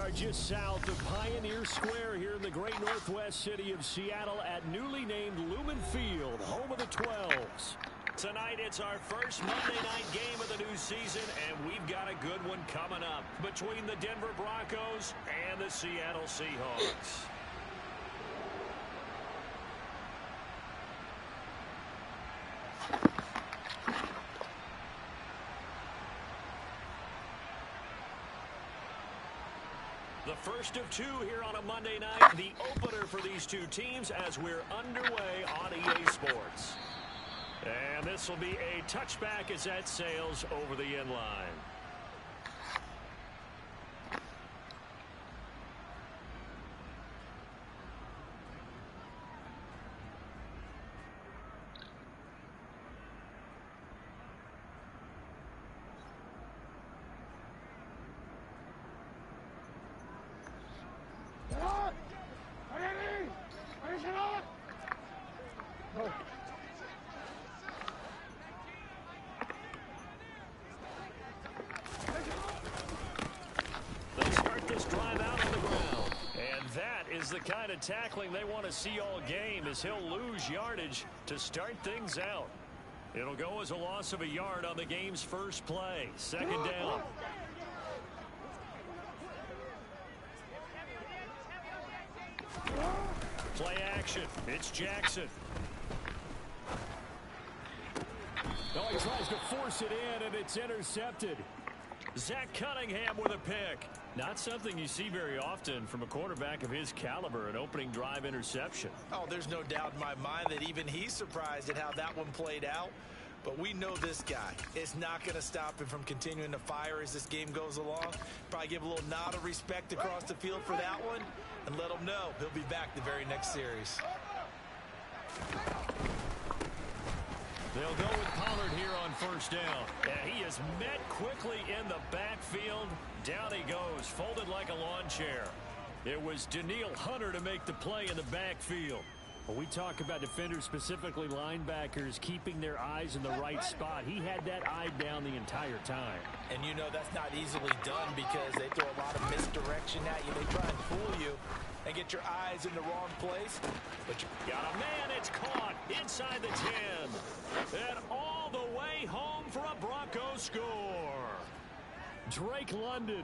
are just south of Pioneer Square here in the great northwest city of Seattle at newly named Lumen Field, home of the 12s. Tonight, it's our first Monday night game of the new season, and we've got a good one coming up between the Denver Broncos and the Seattle Seahawks. The first of two here on a Monday night, the opener for these two teams as we're underway on EA Sports. And this will be a touchback as that sails over the end line. The kind of tackling they want to see all game as he'll lose yardage to start things out. It'll go as a loss of a yard on the game's first play. Second down. Play action. It's Jackson. Oh, he tries to force it in, and it's intercepted. Zach Cunningham with a pick. Not something you see very often from a quarterback of his caliber, an opening drive interception. Oh, there's no doubt in my mind that even he's surprised at how that one played out. But we know this guy. It's not going to stop him from continuing to fire as this game goes along. Probably give a little nod of respect across the field for that one and let him know he'll be back the very next series. They'll go with Pollard here on first down. And he is met quickly in the backfield. Down he goes, folded like a lawn chair. It was Danielle Hunter to make the play in the backfield. When we talk about defenders, specifically linebackers, keeping their eyes in the right spot, he had that eye down the entire time. And you know that's not easily done because they throw a lot of misdirection at you. They try and fool you and get your eyes in the wrong place. But you got a man, it's caught inside the 10. And all the way home for a Bronco score. Drake London,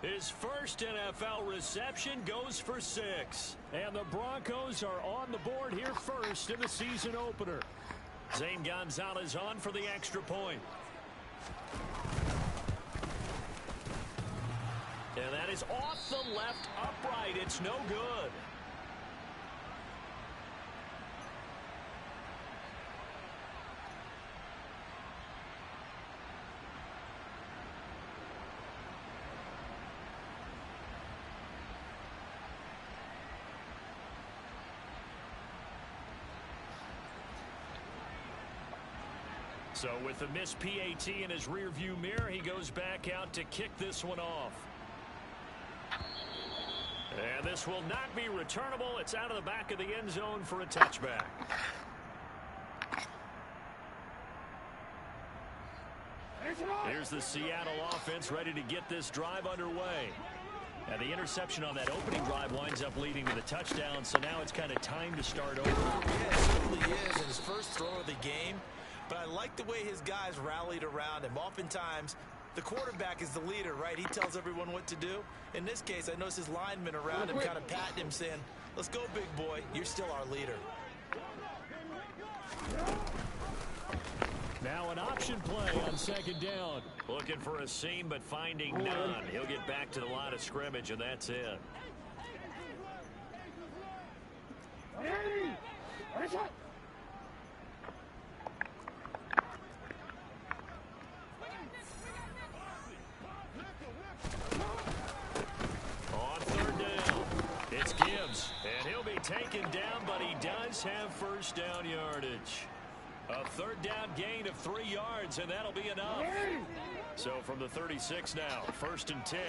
his first NFL reception, goes for 6. And the Broncos are on the board here first in the season opener. Zane Gonzalez on for the extra point. And that is off the left upright. It's no good. So with the missed PAT in his rearview mirror, he goes back out to kick this one off. And this will not be returnable. It's out of the back of the end zone for a touchback. Here's the Seattle offense ready to get this drive underway. And the interception on that opening drive winds up leading to the touchdown, so now it's kind of time to start over. Yeah, it certainly is in his first throw of the game. But I like the way his guys rallied around him. Oftentimes, the quarterback is the leader, right? He tells everyone what to do. In this case, I noticed his linemen around him kind of patting him, saying, let's go, big boy. You're still our leader. Now an option play on second down. Looking for a seam, but finding none. He'll get back to the line of scrimmage, and that's it. On third down, it's Gibbs, and he'll be taken down, but he does have first down yardage. A third down gain of 3 yards, and that'll be enough. So from the 36 now, 1st and 10.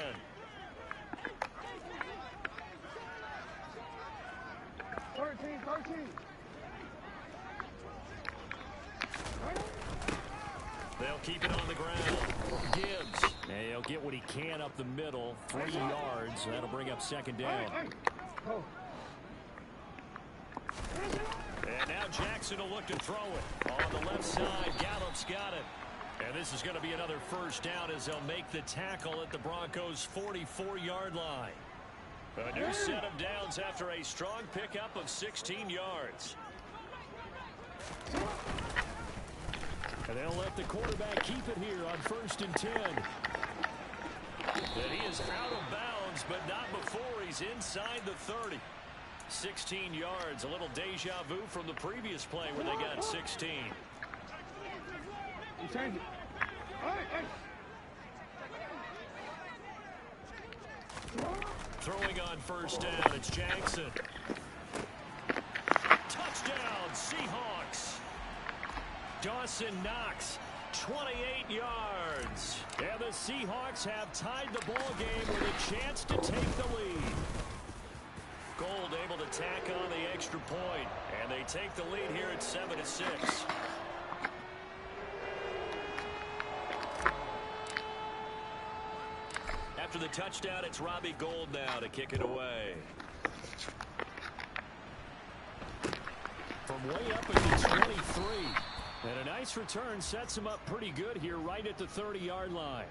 They'll keep it on the ground. Gibbs And he'll get what he can up the middle, 3 yards. That'll bring up second down. And now Jackson will look to throw it. On the left side, Gallup's got it. And this is going to be another first down as they'll make the tackle at the Broncos' 44-yard line. A new set of downs after a strong pickup of 16 yards. And they'll let the quarterback keep it here on 1st and 10. And he is out of bounds, but not before he's inside the 30. 16 yards, a little deja vu from the previous play where they got 16. Throwing on 1st down, it's Jackson. Touchdown, Seahawks. Dawson Knox, 28 yards. And the Seahawks have tied the ball game with a chance to take the lead. Gold able to tack on the extra point, and they take the lead here at 7-6. After the touchdown, it's Robbie Gould now to kick it away. From way up at the 23. And a nice return sets him up pretty good here right at the 30-yard line.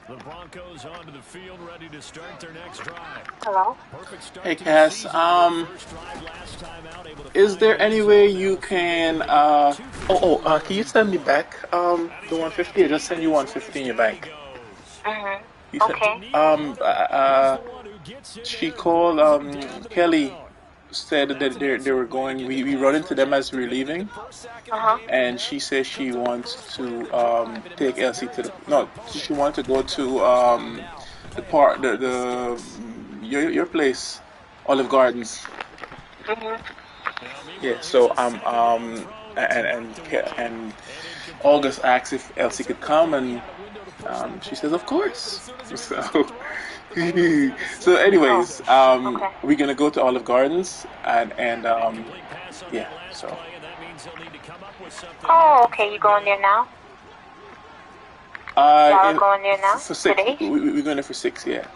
The Broncos onto the field, ready to start their next drive. Hello. Perfect start. Hey Cass, is there any way you can can you send me back the 150 or just send you 150 in your bank? Okay. She called Kelly, said that they were going, we run into them as we were leaving, and she says she wants to take Elsie to she wanted to go to the park, your place, Olive Gardens. Yeah, so and August asked if Elsie could come, and she says of course. So anyways, we're gonna go to Olive Gardens and yeah, so. Oh, okay, you going there now? Y'all are going there now? For 6. Today? We're going there for 6, yeah.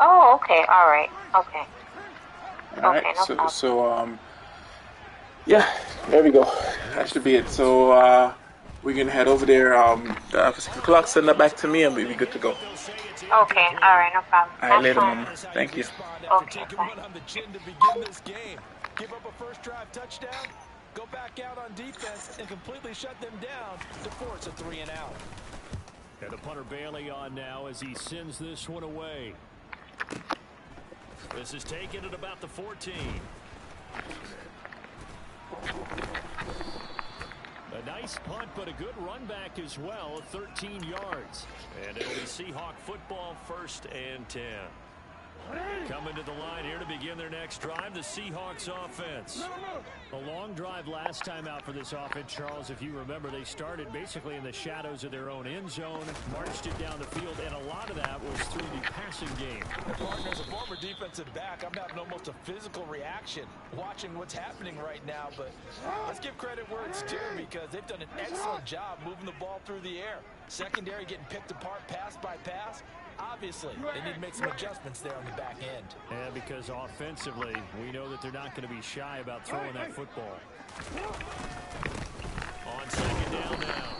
Oh, okay, all right, okay. All right, no problem. so yeah, there we go. That should be it. So we're gonna head over there for 6 o'clock. Send that back to me, and we'll be good to go. Okay, all right, no problem. All right, later, Mama. Thank you. Okay, bye. Give up a first drive touchdown, go back out on defense, and completely shut them down to force a 3-and-out. And the punter Bailey on now as he sends this one away. This is taken at about the 14. A nice punt, but a good run back as well, 13 yards. And it'll be Seahawk football, 1st and 10. Coming to the line here to begin their next drive, the Seahawks offense. A long drive last time out for this offense, Charles. If you remember, they started basically in the shadows of their own end zone, marched it down the field, and a lot of that was through the passing game. Partner, as a former defensive back, I'm having almost a physical reaction watching what's happening right now, but let's give credit where it's due because they've done an excellent job moving the ball through the air. Secondary getting picked apart pass by pass. Obviously, they need to make some adjustments there on the back end. Yeah, because offensively, we know that they're not going to be shy about throwing that football. On 2nd down now,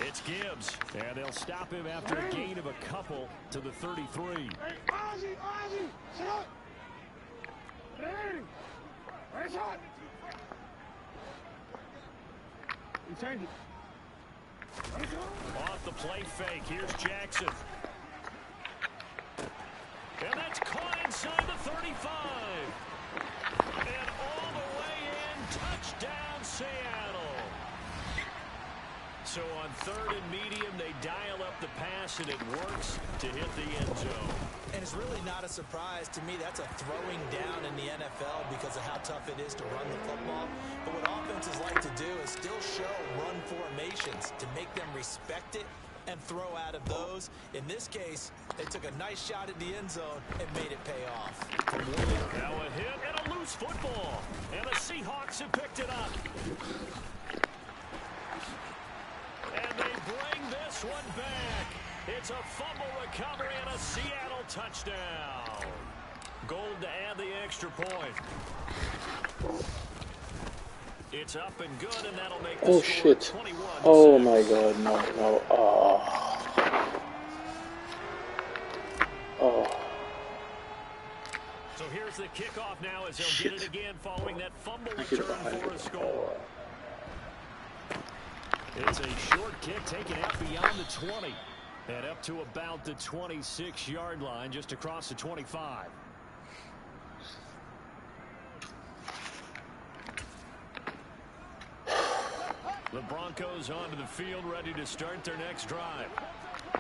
it's Gibbs. And they'll stop him after a gain of a couple to the 33. Off the play fake, here's Jackson. And that's caught inside the 35. And all the way in, touchdown Seattle. So on 3rd and medium, they dial up the pass, and it works to hit the end zone. And it's really not a surprise to me. That's a throwing down in the NFL because of how tough it is to run the football. But what offenses like to do is still show run formations to make them respect it and throw out of those. In this case, they took a nice shot at the end zone and made it pay off. Now a hit and a loose football. And the Seahawks have picked it up. And they bring this one back. It's a fumble recovery and a Seattle touchdown. Gold to add the extra point. It's up and good, and that'll make the Oh, score shit. 21-6. Oh, my God. No, no. Oh. Oh. So here's the kickoff now as they'll Shit. get it again following that fumble Get return behind for a it. score. It's a short kick taken out beyond the 20 and up to about the 26-yard line, just across the 25. The Broncos onto the field, ready to start their next drive.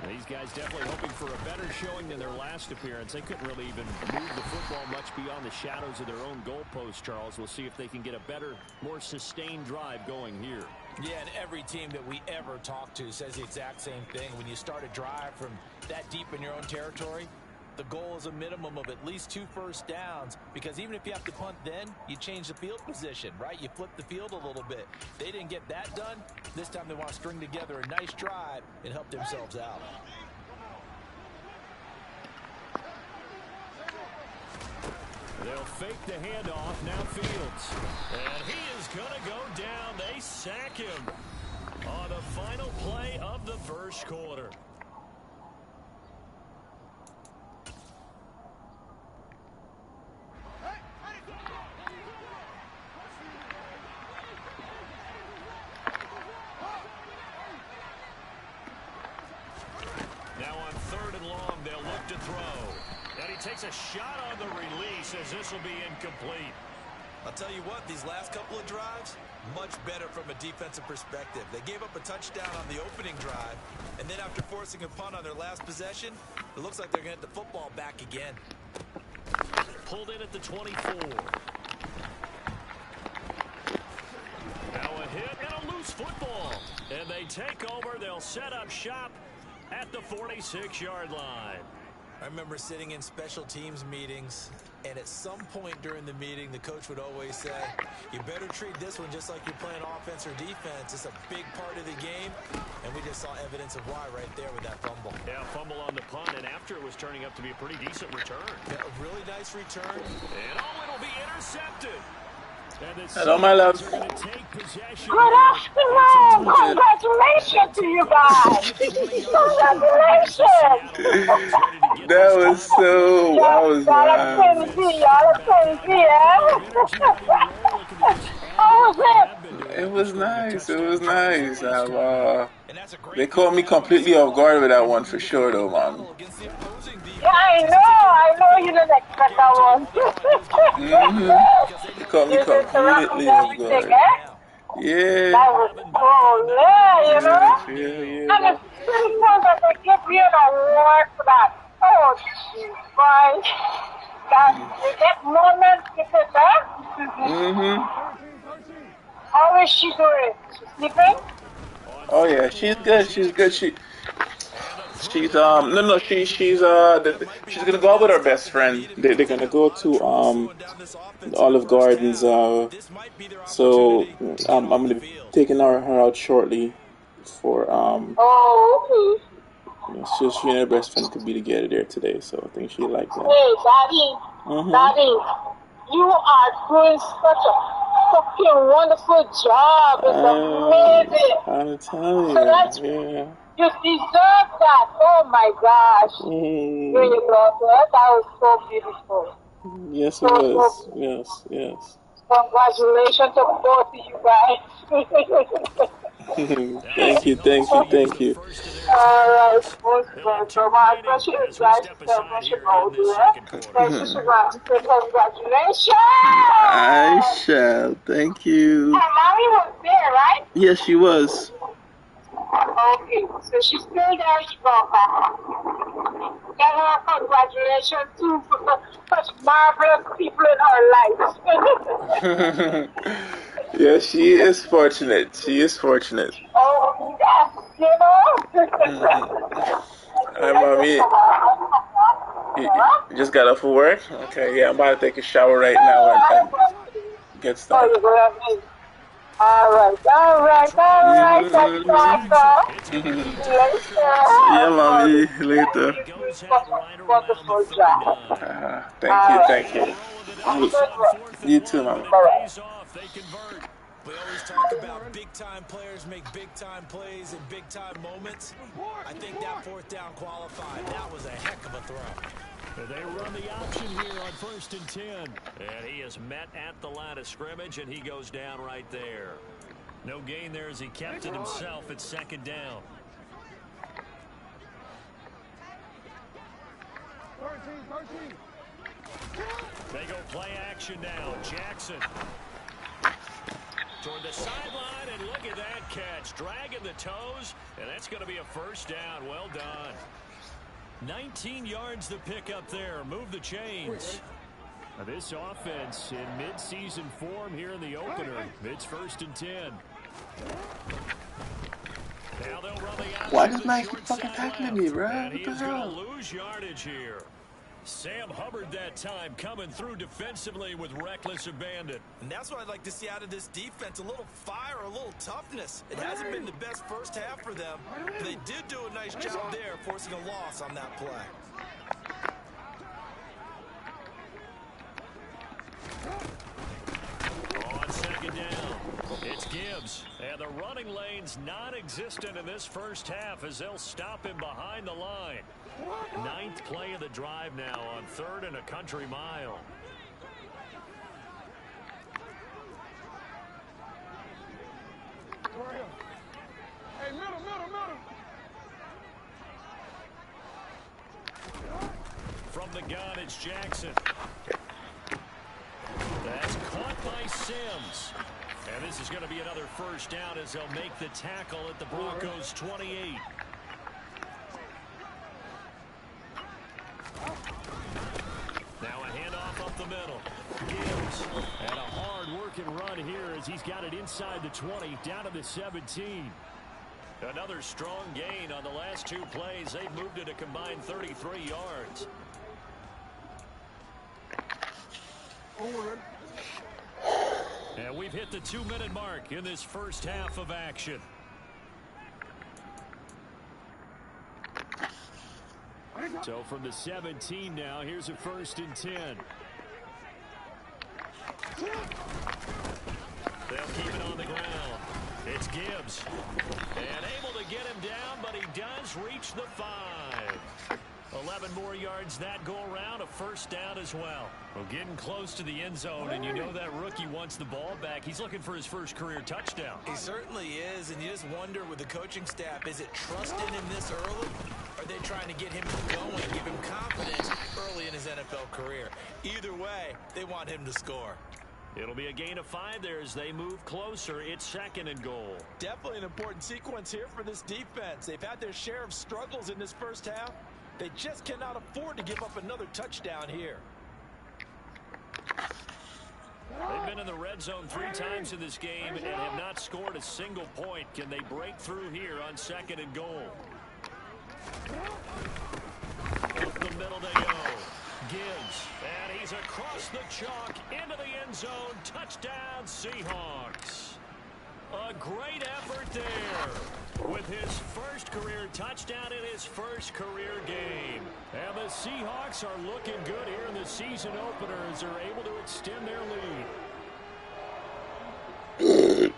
These guys definitely hoping for a better showing than their last appearance. They couldn't really even move the football much beyond the shadows of their own goalpost, Charles. We'll see if they can get a better, more sustained drive going here. Yeah, and every team that we ever talk to says the exact same thing. When you start a drive from that deep in your own territory, the goal is a minimum of at least 2 first downs, because even if you have to punt then, you change the field position, right? You flip the field a little bit. They didn't get that done. This time they want to string together a nice drive and help themselves out. They'll fake the handoff, now Fields. And he is going to go down. They sack him on the final play of the first quarter. Now on 3rd and long, they'll look to throw. And he takes a shot on the release as this will be incomplete. I'll tell you what, these last couple of drives, much better from a defensive perspective. They gave up a touchdown on the opening drive, and then after forcing a punt on their last possession, it looks like they're going to get the football back again. Pulled in at the 24. Now a hit and a loose football. And they take over. They'll set up shop at the 46-yard line. I remember sitting in special teams meetings, and at some point during the meeting, the coach would always say, you better treat this one just like you're playing offense or defense. It's a big part of the game, and we just saw evidence of why right there with that fumble. Yeah, fumble on the punt, and after it was turning up to be a pretty decent return. Yeah, a really nice return. And it'll be intercepted. Hello, my love. Good afternoon. Congratulations to you guys. Congratulations. That was so. I was Y'all are crazy, How was it? It was nice. It was nice. They caught me completely off guard with that one for sure, though, man. Yeah, I know you didn't expect that one. They caught me completely off guard. Yeah. That was cool, yeah, you know? Yeah. And it's pretty cool that they give you an award for that. Oh, jeez, boy. That moment, you said that? How is she doing? She's sleeping? Oh yeah, she's good. She's good. She's she's gonna go out with her best friend. They're gonna go to Olive Gardens. So I'm gonna be taking her out shortly for Oh, okay. she and her best friend could be together there today. So I think she like that. Hey, Daddy. Daddy, you are doing such a fucking wonderful job. It's amazing. I'm telling you, So that's, yeah. you deserve that. Oh my gosh. You love that. That was so beautiful. Yes, it So was. beautiful. Yes. Congratulations to both of you guys. Thank you. Alright, so my question is guys, congratulations! I shall. Thank you. And Mommy was there, right? Yes, she was. Okay, so she's still there, strong. Tell her congratulations too for such marvelous people in her life. Yeah, she is fortunate. She is fortunate. Oh, yes, you know. Hi, mommy. You just got off of work? Okay, yeah, I'm about to take a shower right now and get Oh, started. you're going to be. All right, all right, all right. That's Jackson. awesome. It's going to be Yeah, Later, mommy. mommy. Later. He goes out Wonderful, right around the wonderful job. 39. Thank All you, right. thank They'll you. roll the You, dice on Good 4th and you too, 1, but mama. it work. pays off. They convert. We always talk about big-time players make big-time plays in big-time moments. I think that fourth down qualified. That was a heck of a throw. They run the option here on 1st and 10. And he is met at the line of scrimmage, and he goes down right there. No gain there as he kept it himself at 2nd down. 13. They go play action now. Jackson toward the sideline, and look at that catch. Dragging the toes, and that's going to be a 1st down. Well done. 19 yards to pick up there. Move the chains. Now this offense in mid-season form here in the opener. It's 1st and 10. Now they'll run the option. Why does The Nike short fucking side tackling left. me, bro? And What he the is going hell? to lose yardage here. Sam Hubbard that time coming through defensively with reckless abandon. And that's what I'd like to see out of this defense. A little fire, a little toughness. It hasn't been the best first half for them, but they did do a nice job there forcing a loss on that play. On 2nd down, it's Gibbs. And the running lane's non-existent in this first half as they'll stop him behind the line. 9th play of the drive now on 3rd and a country mile. Hey, middle. From the gun, it's Jackson. That's caught by Sims. And this is going to be another 1st down as they'll make the tackle at the Broncos 28. Now a handoff up the middle. Gibbs. And a hard-working run here as he's got it inside the 20, down to the 17. Another strong gain on the last 2 plays. They've moved it a combined 33 yards. And we've hit the 2-minute mark in this first half of action. So from the 17 now, here's a 1st and 10. They'll keep it on the ground. It's Gibbs. And able to get him down, but he does reach the 5. 11 more yards that go around, a 1st down as well. Well, getting close to the end zone, and you know that rookie wants the ball back. He's looking for his first career touchdown. He certainly is, and you just wonder with the coaching staff, is it trust in him this early? Are they trying to get him going, give him confidence early in his NFL career? Either way, they want him to score. It'll be a gain of 5 there as they move closer. It's 2nd and goal. Definitely an important sequence here for this defense. They've had their share of struggles in this first half. They just cannot afford to give up another touchdown here. They've been in the red zone 3 times in this game and have not scored a single point. Can they break through here on 2nd and goal? Up the middle they go. Gibbs, and he's across the chalk into the end zone. Touchdown, Seahawks. A great effort there with his first career touchdown in his first career game. And the Seahawks are looking good here in the season opener as they're able to extend their lead.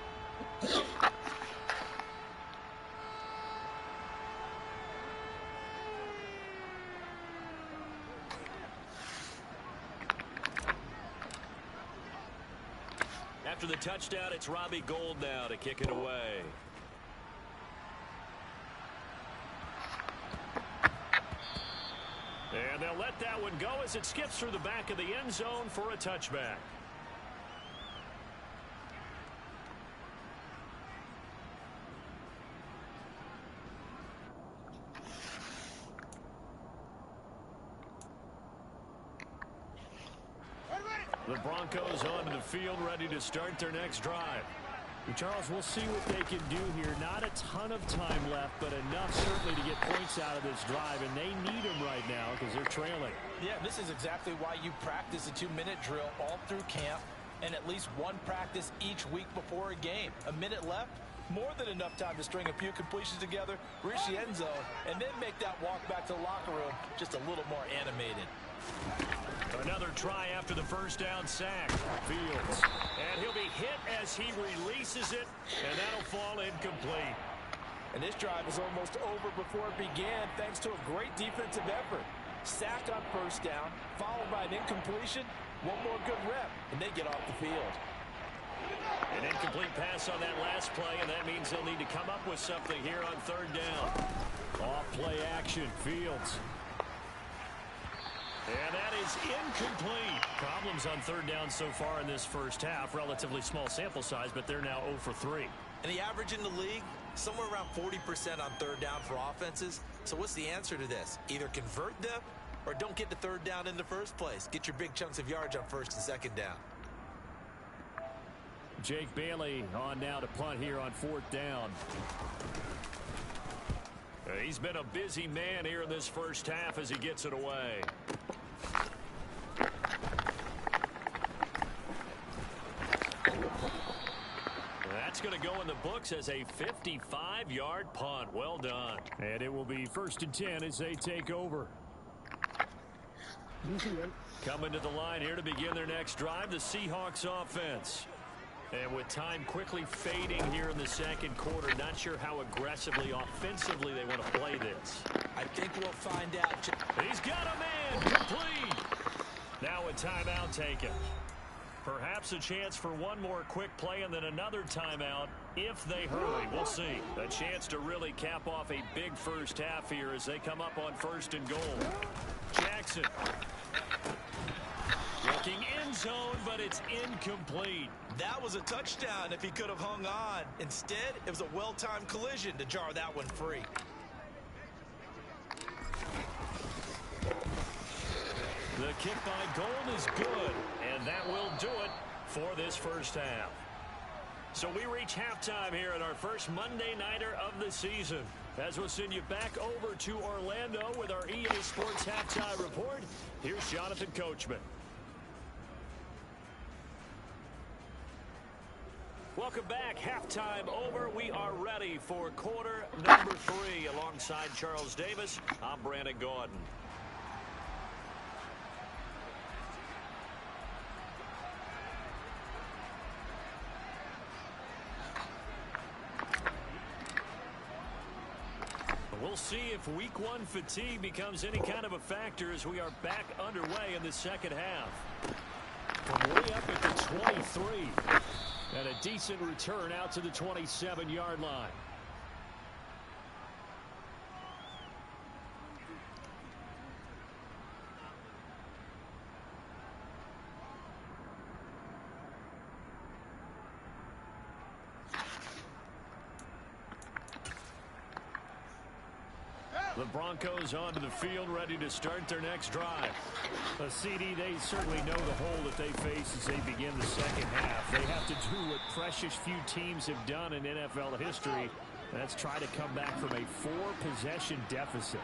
After the touchdown, it's Robbie Gould now to kick it away. And they'll let that one go as it skips through the back of the end zone for a touchback. The Broncos onto the field, ready to start their next drive. Charles, we'll see what they can do here. Not a ton of time left, but enough certainly to get points out of this drive, and they need them right now because they're trailing. Yeah, this is exactly why you practice a 2-minute drill all through camp and at least one practice each week before a game. A minute left, more than enough time to string a few completions together, reach the end zone, and then make that walk back to the locker room just a little more animated. Another try after the first down sack. Fields. And he'll be hit as he releases it, and that'll fall incomplete. And this drive is almost over before it began thanks to a great defensive effort. Sacked on first down, followed by an incompletion. One more good rep, and they get off the field. An incomplete pass on that last play, and that means they'll need to come up with something here on third down. Off play action. Fields. And that is incomplete. Problems on third down so far in this first half. Relatively small sample size, but they're now 0 for 3. And the average in the league, somewhere around 40% on third down for offenses. So what's the answer to this? Either convert them or don't get the third down in the first place. Get your big chunks of yards on first and second down. Jake Bailey on now to punt here on fourth down. He's been a busy man here in this first half as he gets it away. That's going to go in the books as a 55-yard punt. Well done. And it will be 1st and 10 as they take over. Coming to the line here to begin their next drive, the Seahawks offense. And with time quickly fading here in the second quarter, not sure how aggressively, offensively they want to play this. I think we'll find out. He's got a man complete. Now a timeout taken. Perhaps a chance for one more quick play and then another timeout if they hurry. We'll see. A chance to really cap off a big first half here as they come up on 1st and goal. Jackson. Looking end zone, but it's incomplete. That was a touchdown if he could have hung on. Instead, it was a well-timed collision to jar that one free. The kick by Gold is good, and that will do it for this first half. So we reach halftime here at our first Monday Nighter of the season. As we'll send you back over to Orlando with our EA Sports Halftime Report, here's Jonathan Coachman. Welcome back. Halftime over. We are ready for quarter number 3. Alongside Charles Davis, I'm Brandon Gordon. We'll see if week 1 fatigue becomes any kind of a factor as we are back underway in the second half. From way up at the 23. And a decent return out to the 27-yard line. The Broncos onto the field, ready to start their next drive. A CD, they certainly know the hole that they face as they begin the second half. They have to do what precious few teams have done in NFL history. That's try to come back from a 4-possession deficit.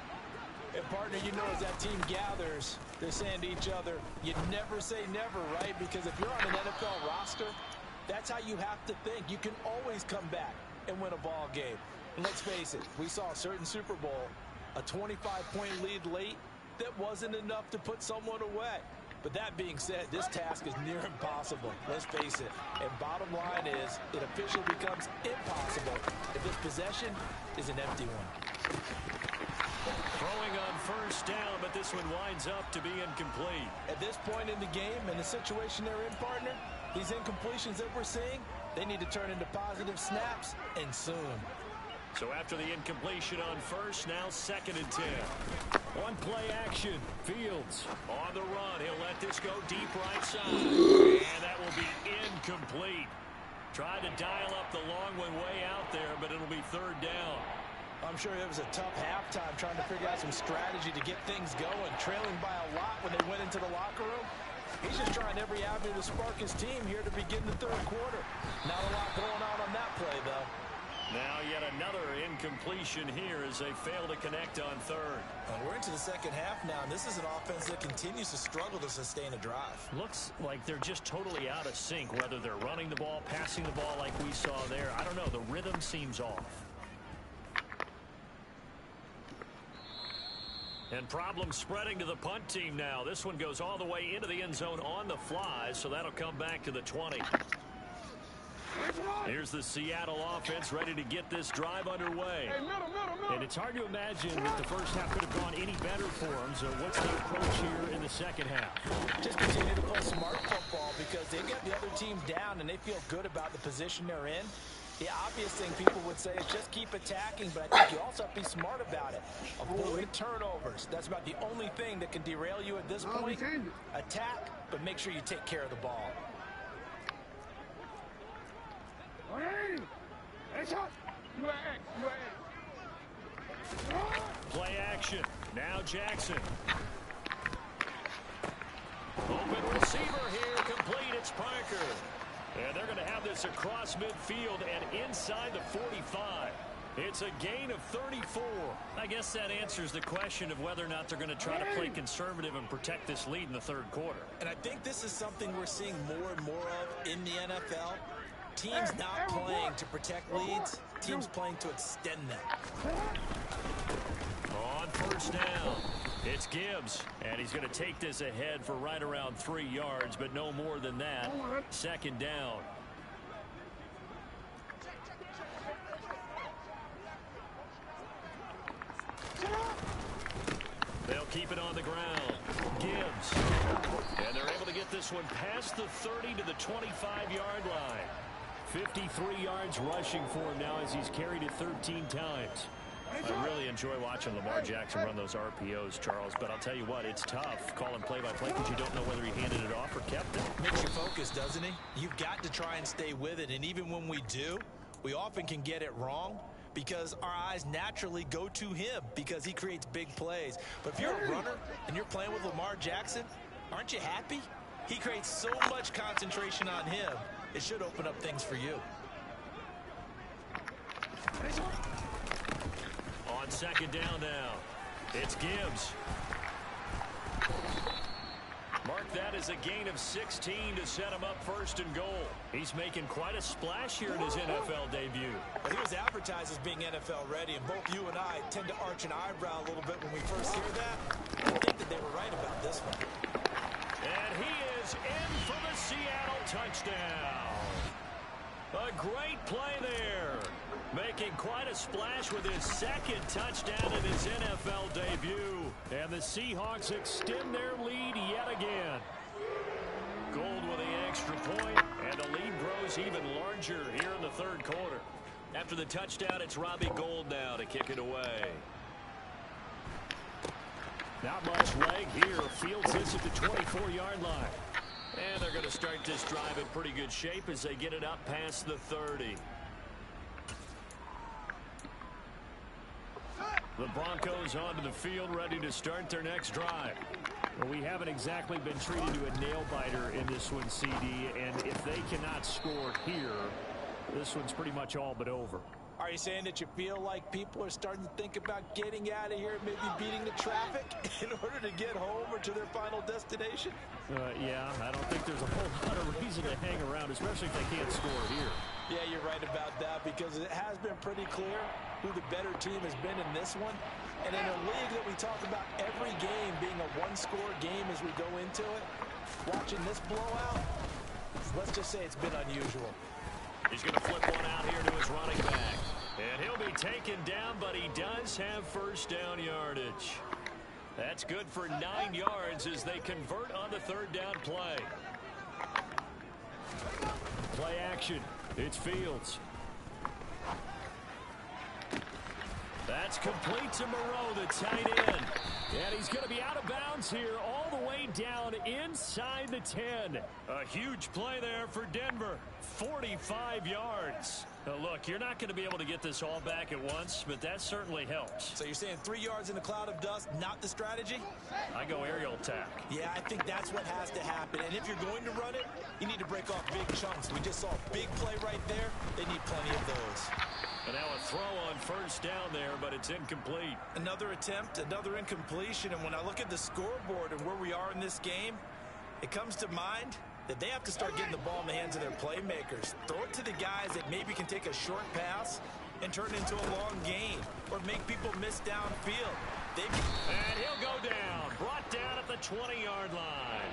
And partner, you know, as that team gathers, they're saying to each other, you never say never, right? Because if you're on an NFL roster, that's how you have to think. You can always come back and win a ball game. And let's face it, we saw a certain Super Bowl, a 25-point lead late, that wasn't enough to put someone away. But that being said, this task is near impossible. Let's face it. And bottom line is, it officially becomes impossible if this possession is an empty one. Throwing on first down, but this one winds up to be incomplete. At this point in the game and the situation they're in, partner, these incompletions that we're seeing, they need to turn into positive snaps, and soon. So after the incompletion on first, now 2nd and 10. One play action. Fields on the run. He'll let this go deep right side. And that will be incomplete. Tried to dial up the long one way out there, but it'll be 3rd down. I'm sure it was a tough halftime trying to figure out some strategy to get things going. Trailing by a lot when they went into the locker room. He's just trying every avenue to spark his team here to begin the third quarter. Not a lot going on that play, though. Now yet another incompletion here as they fail to connect on third. And we're into the second half now, and this is an offense that continues to struggle to sustain a drive. Looks like they're just totally out of sync, whether they're running the ball, passing the ball like we saw there. I don't know. The rhythm seems off. And problems spreading to the punt team now. This one goes all the way into the end zone on the fly, so that'll come back to the 20. Here's the Seattle offense ready to get this drive underway. And it's hard to imagine that the first half could have gone any better for them. So what's the approach here in the second half? Just continue to play smart football because they get the other team down and they feel good about the position they're in. The obvious thing people would say is just keep attacking, but I think you also have to be smart about it. Avoid turnovers. That's about the only thing that can derail you at this point. Attack, but make sure you take care of the ball. Play action. Now Jackson. Open receiver here. Complete. It's Parker. And they're going to have this across midfield and inside the 45. It's a gain of 34. I guess that answers the question of whether or not they're going to try to play conservative and protect this lead in the third quarter. And I think this is something we're seeing more and more of in the NFL. Teams not playing to protect leads, teams playing to extend them. On first down, it's Gibbs, and he's going to take this ahead for right around 3 yards, but no more than that. Second down. They'll keep it on the ground. Gibbs. And they're able to get this one past the 30 to the 25-yard line. 53 yards rushing for him now as he's carried it 13 times. I really enjoy watching Lamar Jackson run those RPOs, Charles, but I'll tell you what, it's tough calling play-by-play because you don't know whether he handed it off or kept it. Makes you focus, doesn't he? You've got to try and stay with it, and even when we do, we often can get it wrong because our eyes naturally go to him because he creates big plays. But if you're a runner and you're playing with Lamar Jackson, aren't you happy? He creates so much concentration on him, it should open up things for you. On second down now, it's Gibbs. Mark that as a gain of 16 to set him up first and goal. He's making quite a splash here in his NFL debut. Well, he was advertised as being NFL ready, and both you and I tend to arch an eyebrow a little bit when we first hear that. I think that they were right about this one. And he is in for the Seattle touchdown. A great play there. Making quite a splash with his second touchdown in his NFL debut. And the Seahawks extend their lead yet again. Gold with the extra point, and the lead grows even larger here in the third quarter. After the touchdown, it's Robbie Gould now to kick it away. Not much leg here. Fields this at the 24-yard line. And they're going to start this drive in pretty good shape as they get it up past the 30. The Broncos onto the field ready to start their next drive. Well, we haven't exactly been treated to a nail-biter in this one, CD, and if they cannot score here, this one's pretty much all but over. Are you saying that you feel like people are starting to think about getting out of here, maybe beating the traffic in order to get home or to their final destination? Yeah, I don't think there's a whole lot of reason to hang around, especially if they can't score here. Yeah, you're right about that because it has been pretty clear who the better team has been in this one. And in a league that we talk about every game being a one-score game as we go into it, watching this blowout, let's just say it's been unusual. He's going to flip one out here to his running back. And he'll be taken down, but he does have first down yardage. That's good for 9 yards as they convert on the third down play. Play action. It's Fields. That's complete to Moreau, the tight end. And he's going to be out of bounds here all the way down inside the 10. A huge play there for Denver. 45 yards. Look, you're not going to be able to get this all back at once, but that certainly helps. So you're saying 3 yards in a cloud of dust, not the strategy? I go aerial attack. Yeah, I think that's what has to happen. And if you're going to run it, you need to break off big chunks. We just saw a big play right there. They need plenty of those. And now a throw on first down there, but it's incomplete. Another attempt, another incompletion. And when I look at the scoreboard and where we are in this game, it comes to mind that they have to start getting the ball in the hands of their playmakers. Throw it to the guys that maybe can take a short pass and turn it into a long gain or make people miss downfield. And he'll go down. Brought down at the 20-yard line.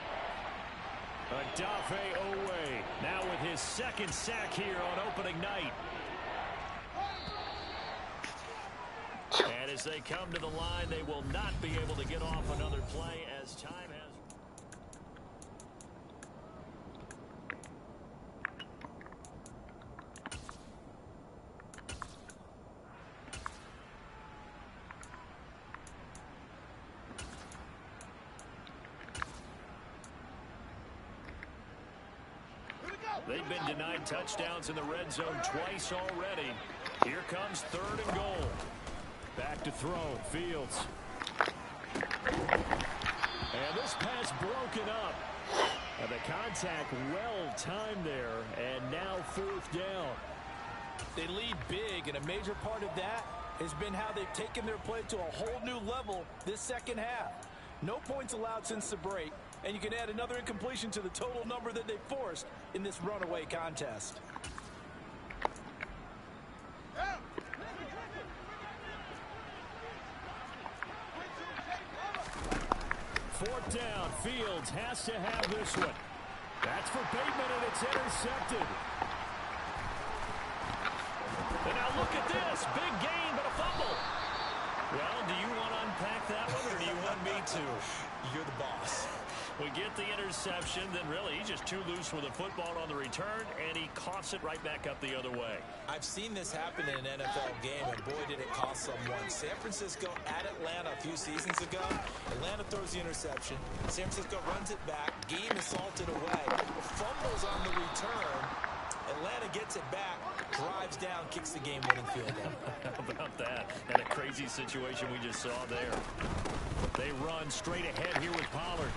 Adafe Owe now with his second sack here on opening night. And as they come to the line, they will not be able to get off another play as time has... They've been denied touchdowns in the red zone twice already. Here comes 3rd and goal. Back to throw. Fields. And this pass broken up. And the contact well timed there. And now 4th down. They lead big, and a major part of that has been how they've taken their play to a whole new level this second half. No points allowed since the break, and you can add another incompletion to the total number that they forced in this runaway contest. 4th down. Fields has to have this one. That's for Bateman, and it's intercepted. And now look at this. Big gain, but a fumble. Well, do you want to unpack that one, or do you want me to? You're the boss. We get the interception, then really he's just too loose with the football on the return, and he coughs it right back up the other way. I've seen this happen in an NFL game, and boy, did it cost someone. San Francisco at Atlanta a few seasons ago. Atlanta throws the interception. San Francisco runs it back. Game is salted away. Fumbles on the return. Atlanta gets it back, drives down, kicks the game-winning field goal. How about that? And a crazy situation we just saw there. They run straight ahead here with Pollard.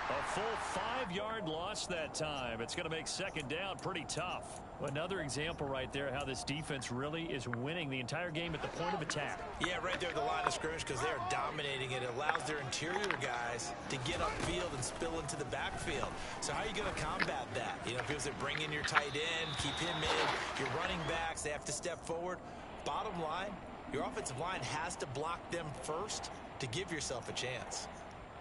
A full 5-yard loss that time. It's going to make 2nd down pretty tough. Another example right there how this defense really is winning the entire game at the point of attack. Yeah, right there at the line of scrimmage because they're dominating it. It allows their interior guys to get upfield and spill into the backfield. So how are you going to combat that? You know, because they bring in your tight end, keep him in, your running backs, they have to step forward. Bottom line, your offensive line has to block them first to give yourself a chance.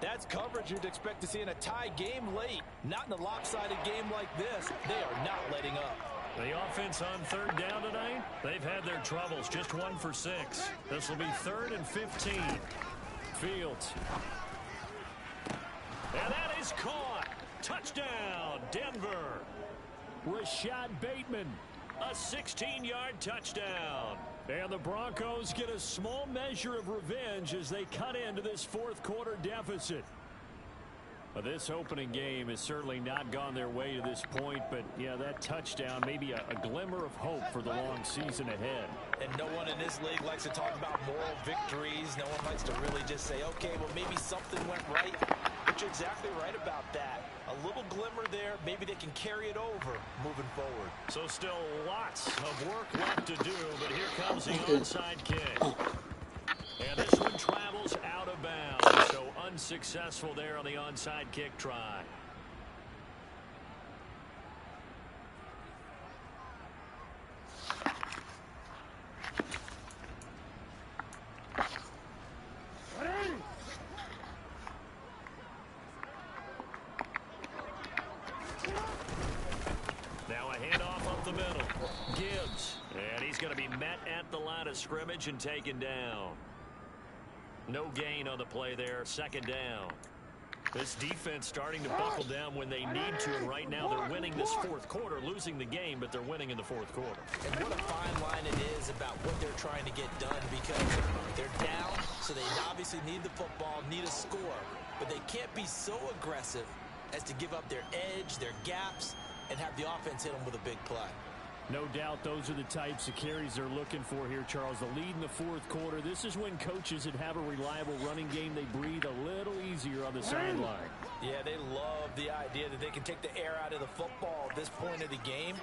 That's coverage you'd expect to see in a tie game late. Not in a lopsided game like this. They are not letting up. The offense on 3rd down tonight, they've had their troubles. Just 1 for 6. This will be 3rd and 15. Fields. And that is caught. Touchdown, Denver. Rashad Bateman. A 16-yard touchdown. And the Broncos get a small measure of revenge as they cut into this 4th quarter deficit. Well, this opening game has certainly not gone their way to this point, but yeah, that touchdown may be a glimmer of hope for the long season ahead. And no one in this league likes to talk about moral victories. No one likes to really just say, okay, well, maybe something went right. But you're exactly right about that. A little glimmer there, maybe they can carry it over moving forward. So still lots of work left to do, but here comes the onside kick. And this one travels out of bounds, so unsuccessful there on the onside kick try. Now a handoff up the middle. Gibbs, and he's going to be met at the line of scrimmage and taken down. No gain on the play there. 2nd down. This defense starting to buckle down when they need to, and right now they're winning this 4th quarter, losing the game, but they're winning in the 4th quarter. And what a fine line it is about what they're trying to get done, because they're down, so they obviously need the football, need a score, but they can't be so aggressive as to give up their edge, their gaps, and have the offense hit them with a big play. No doubt those are the types of carries they're looking for here, Charles. The lead in the fourth quarter. This is when coaches that have a reliable running game, they breathe a little easier on the sideline. Yeah, they love the idea that they can take the air out of the football at this point of the game.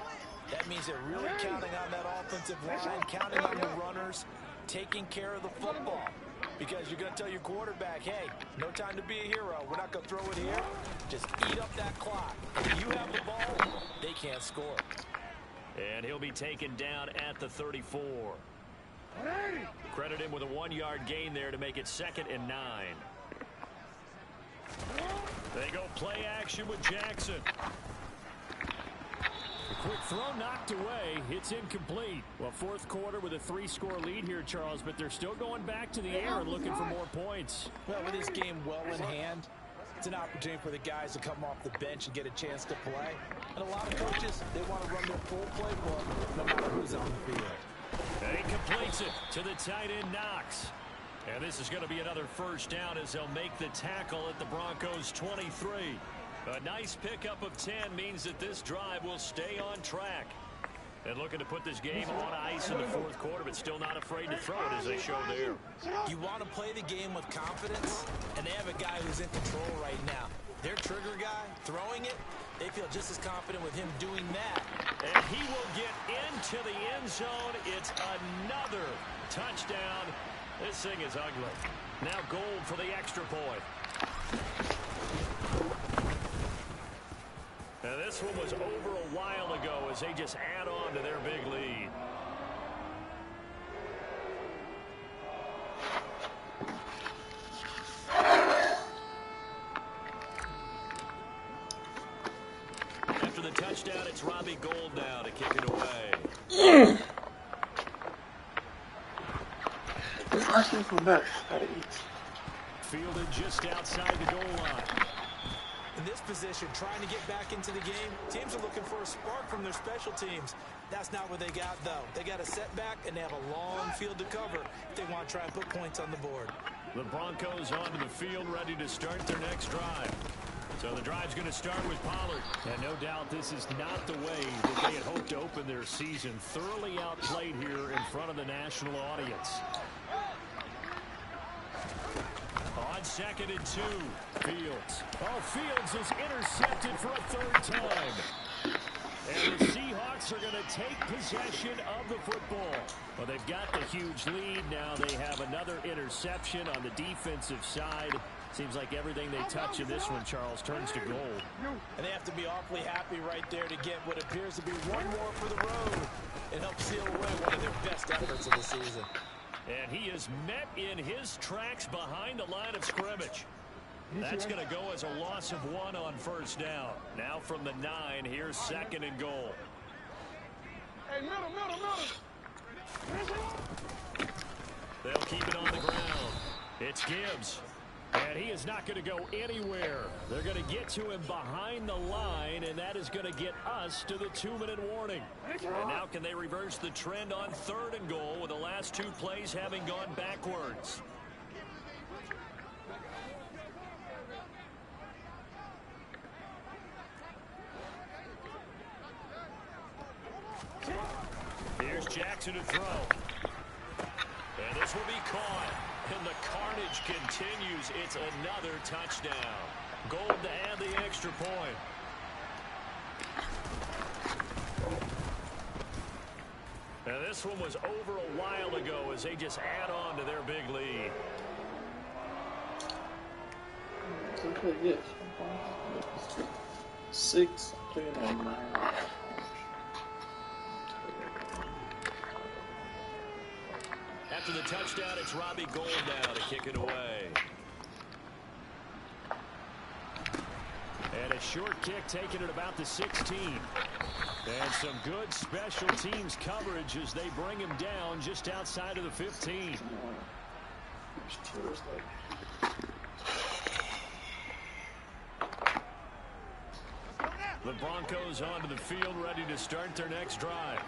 That means they're really counting on that offensive line, counting on the runners, taking care of the football. Because you're going to tell your quarterback, hey, no time to be a hero. We're not going to throw it here. Just eat up that clock. If you have the ball, they can't score. And he'll be taken down at the 34. Credit him with a 1-yard gain there to make it 2nd and 9. They go play action with Jackson. Quick throw knocked away. It's incomplete. Well, fourth quarter with a 3-score lead here, Charles, but they're still going back to the air and looking for more points. Well, with this game well in hand, it's an opportunity for the guys to come off the bench and get a chance to play. And a lot of coaches, they want to run their full playbook no matter who's on the field. And he completes it to the tight end, Knox. And this is going to be another first down as they'll make the tackle at the Broncos' 23. A nice pickup of 10 means that this drive will stay on track. And looking to put this game on ice in the fourth quarter, but still not afraid to throw it as they show there. You want to play the game with confidence, and they have a guy who's in control right now. Their trigger guy, throwing it, they feel just as confident with him doing that. And he will get into the end zone. It's another touchdown. This thing is ugly. Now Gold for the extra point. Now this one was over a while ago as they just add on to their big lead. After the touchdown, it's Robbie Gould now to kick it away. Fielded just outside the goal line. In this position, trying to get back into the game, teams are looking for a spark from their special teams. That's not what they got, though. They got a setback, and they have a long field to cover if they want to try and put points on the board. The Broncos onto the field, ready to start their next drive. So the drive's going to start with Pollard. And no doubt this is not the way that they had hoped to open their season. Thoroughly outplayed here in front of the national audience. On 2nd and 2. Fields. Oh, Fields is intercepted for a 3rd time. And the Seahawks are going to take possession of the football. Well, they've got the huge lead. Now they have another interception on the defensive side. Seems like everything they touch in this one, Charles, turns to gold. And they have to be awfully happy right there to get what appears to be one more for the road and help seal away one of their best efforts of the season. And he is met in his tracks behind the line of scrimmage. That's going to go as a loss of 1 on first down. Now from the 9, here's 2nd and goal. Hey, middle. They'll keep it on the ground. It's Gibbs. And he is not going to go anywhere. They're going to get to him behind the line, and that is going to get us to the 2-minute warning. And now can they reverse the trend on 3rd and goal with the last 2 plays having gone backwards? Here's Jackson to throw. And this will be caught. And the carnage continues. It's another touchdown. Gold to add the extra point. And this one was over a while ago as they just add on to their big lead. Six. After the touchdown, it's Robbie Gould now to kick it away. And a short kick taken at about the 16. And some good special teams coverage as they bring him down just outside of the 15. The Broncos onto the field, ready to start their next drive.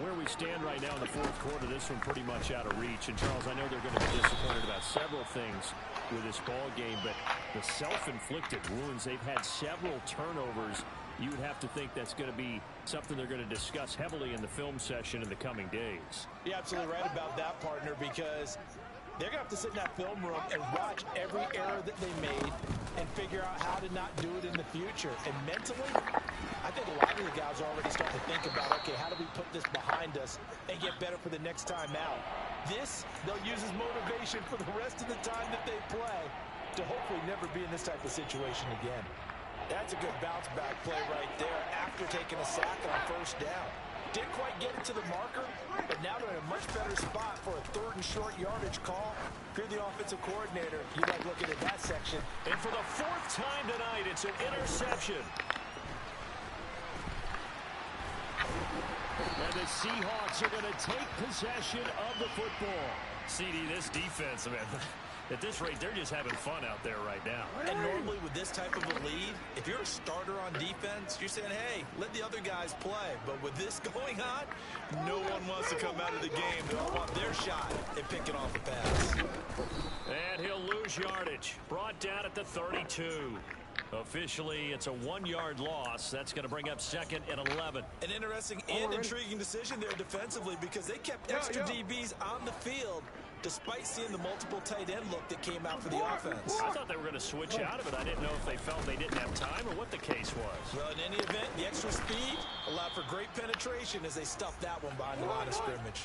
Where we stand right now in the fourth quarter, this one pretty much out of reach. And, Charles, I know they're going to be disappointed about several things with this ball game, but the self-inflicted wounds, they've had several turnovers you would have to think that's going to be something they're going to discuss heavily in the film session in the coming days. You're absolutely right about that, partner, because they're going to have to sit in that film room and watch every error that they made and figure out how to not do it in the future. And mentally, I think a lot of the guys are already starting to think about, okay, how do we put this behind us and get better for the next time out? This, they'll use as motivation for the rest of the time that they play to hopefully never be in this type of situation again. That's a good bounce back play right there after taking a sack on first down. Didn't quite get it to the marker, but now they're in a much better spot for a 3rd and short yardage call. If you're the offensive coordinator, you like looking at that section. And for the 4th time tonight, it's an interception. And the Seahawks are going to take possession of the football. CD, this defense, man, at this rate, they're just having fun out there right now. And normally with this type of a lead, if you're a starter on defense, you're saying, hey, let the other guys play. But with this going on, no one wants to come out of the game. They all want their shot at picking off a pass. And he'll lose yardage. Brought down at the 32. Officially, it's a 1-yard loss. That's going to bring up 2nd and 11. An interesting and intriguing decision there defensively because they kept extra DBs on the field despite seeing the multiple tight end look that came out for the offense. I thought they were going to switch out of it. I didn't know if they felt they didn't have time or what the case was. Well, in any event, the extra speed allowed for great penetration as they stuffed that one behind the line of scrimmage.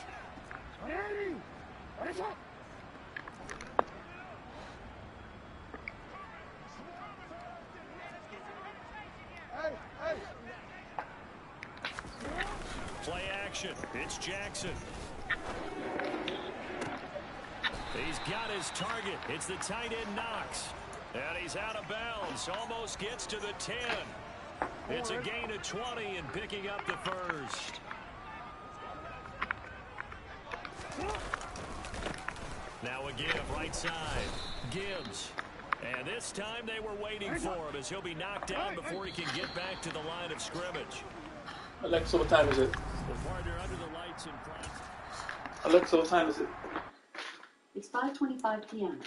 Play action. It's Jackson. He's got his target. It's the tight end Knox. And he's out of bounds. Almost gets to the 10. It's a gain of 20 and picking up the first. Now a give right side. Gibbs. And this time they were waiting for him as he'll be knocked down before he can get back to the line of scrimmage. Alexa, what time is it? The partner under the lights in front. Alexa, what time is it? It's 5:25 p.m.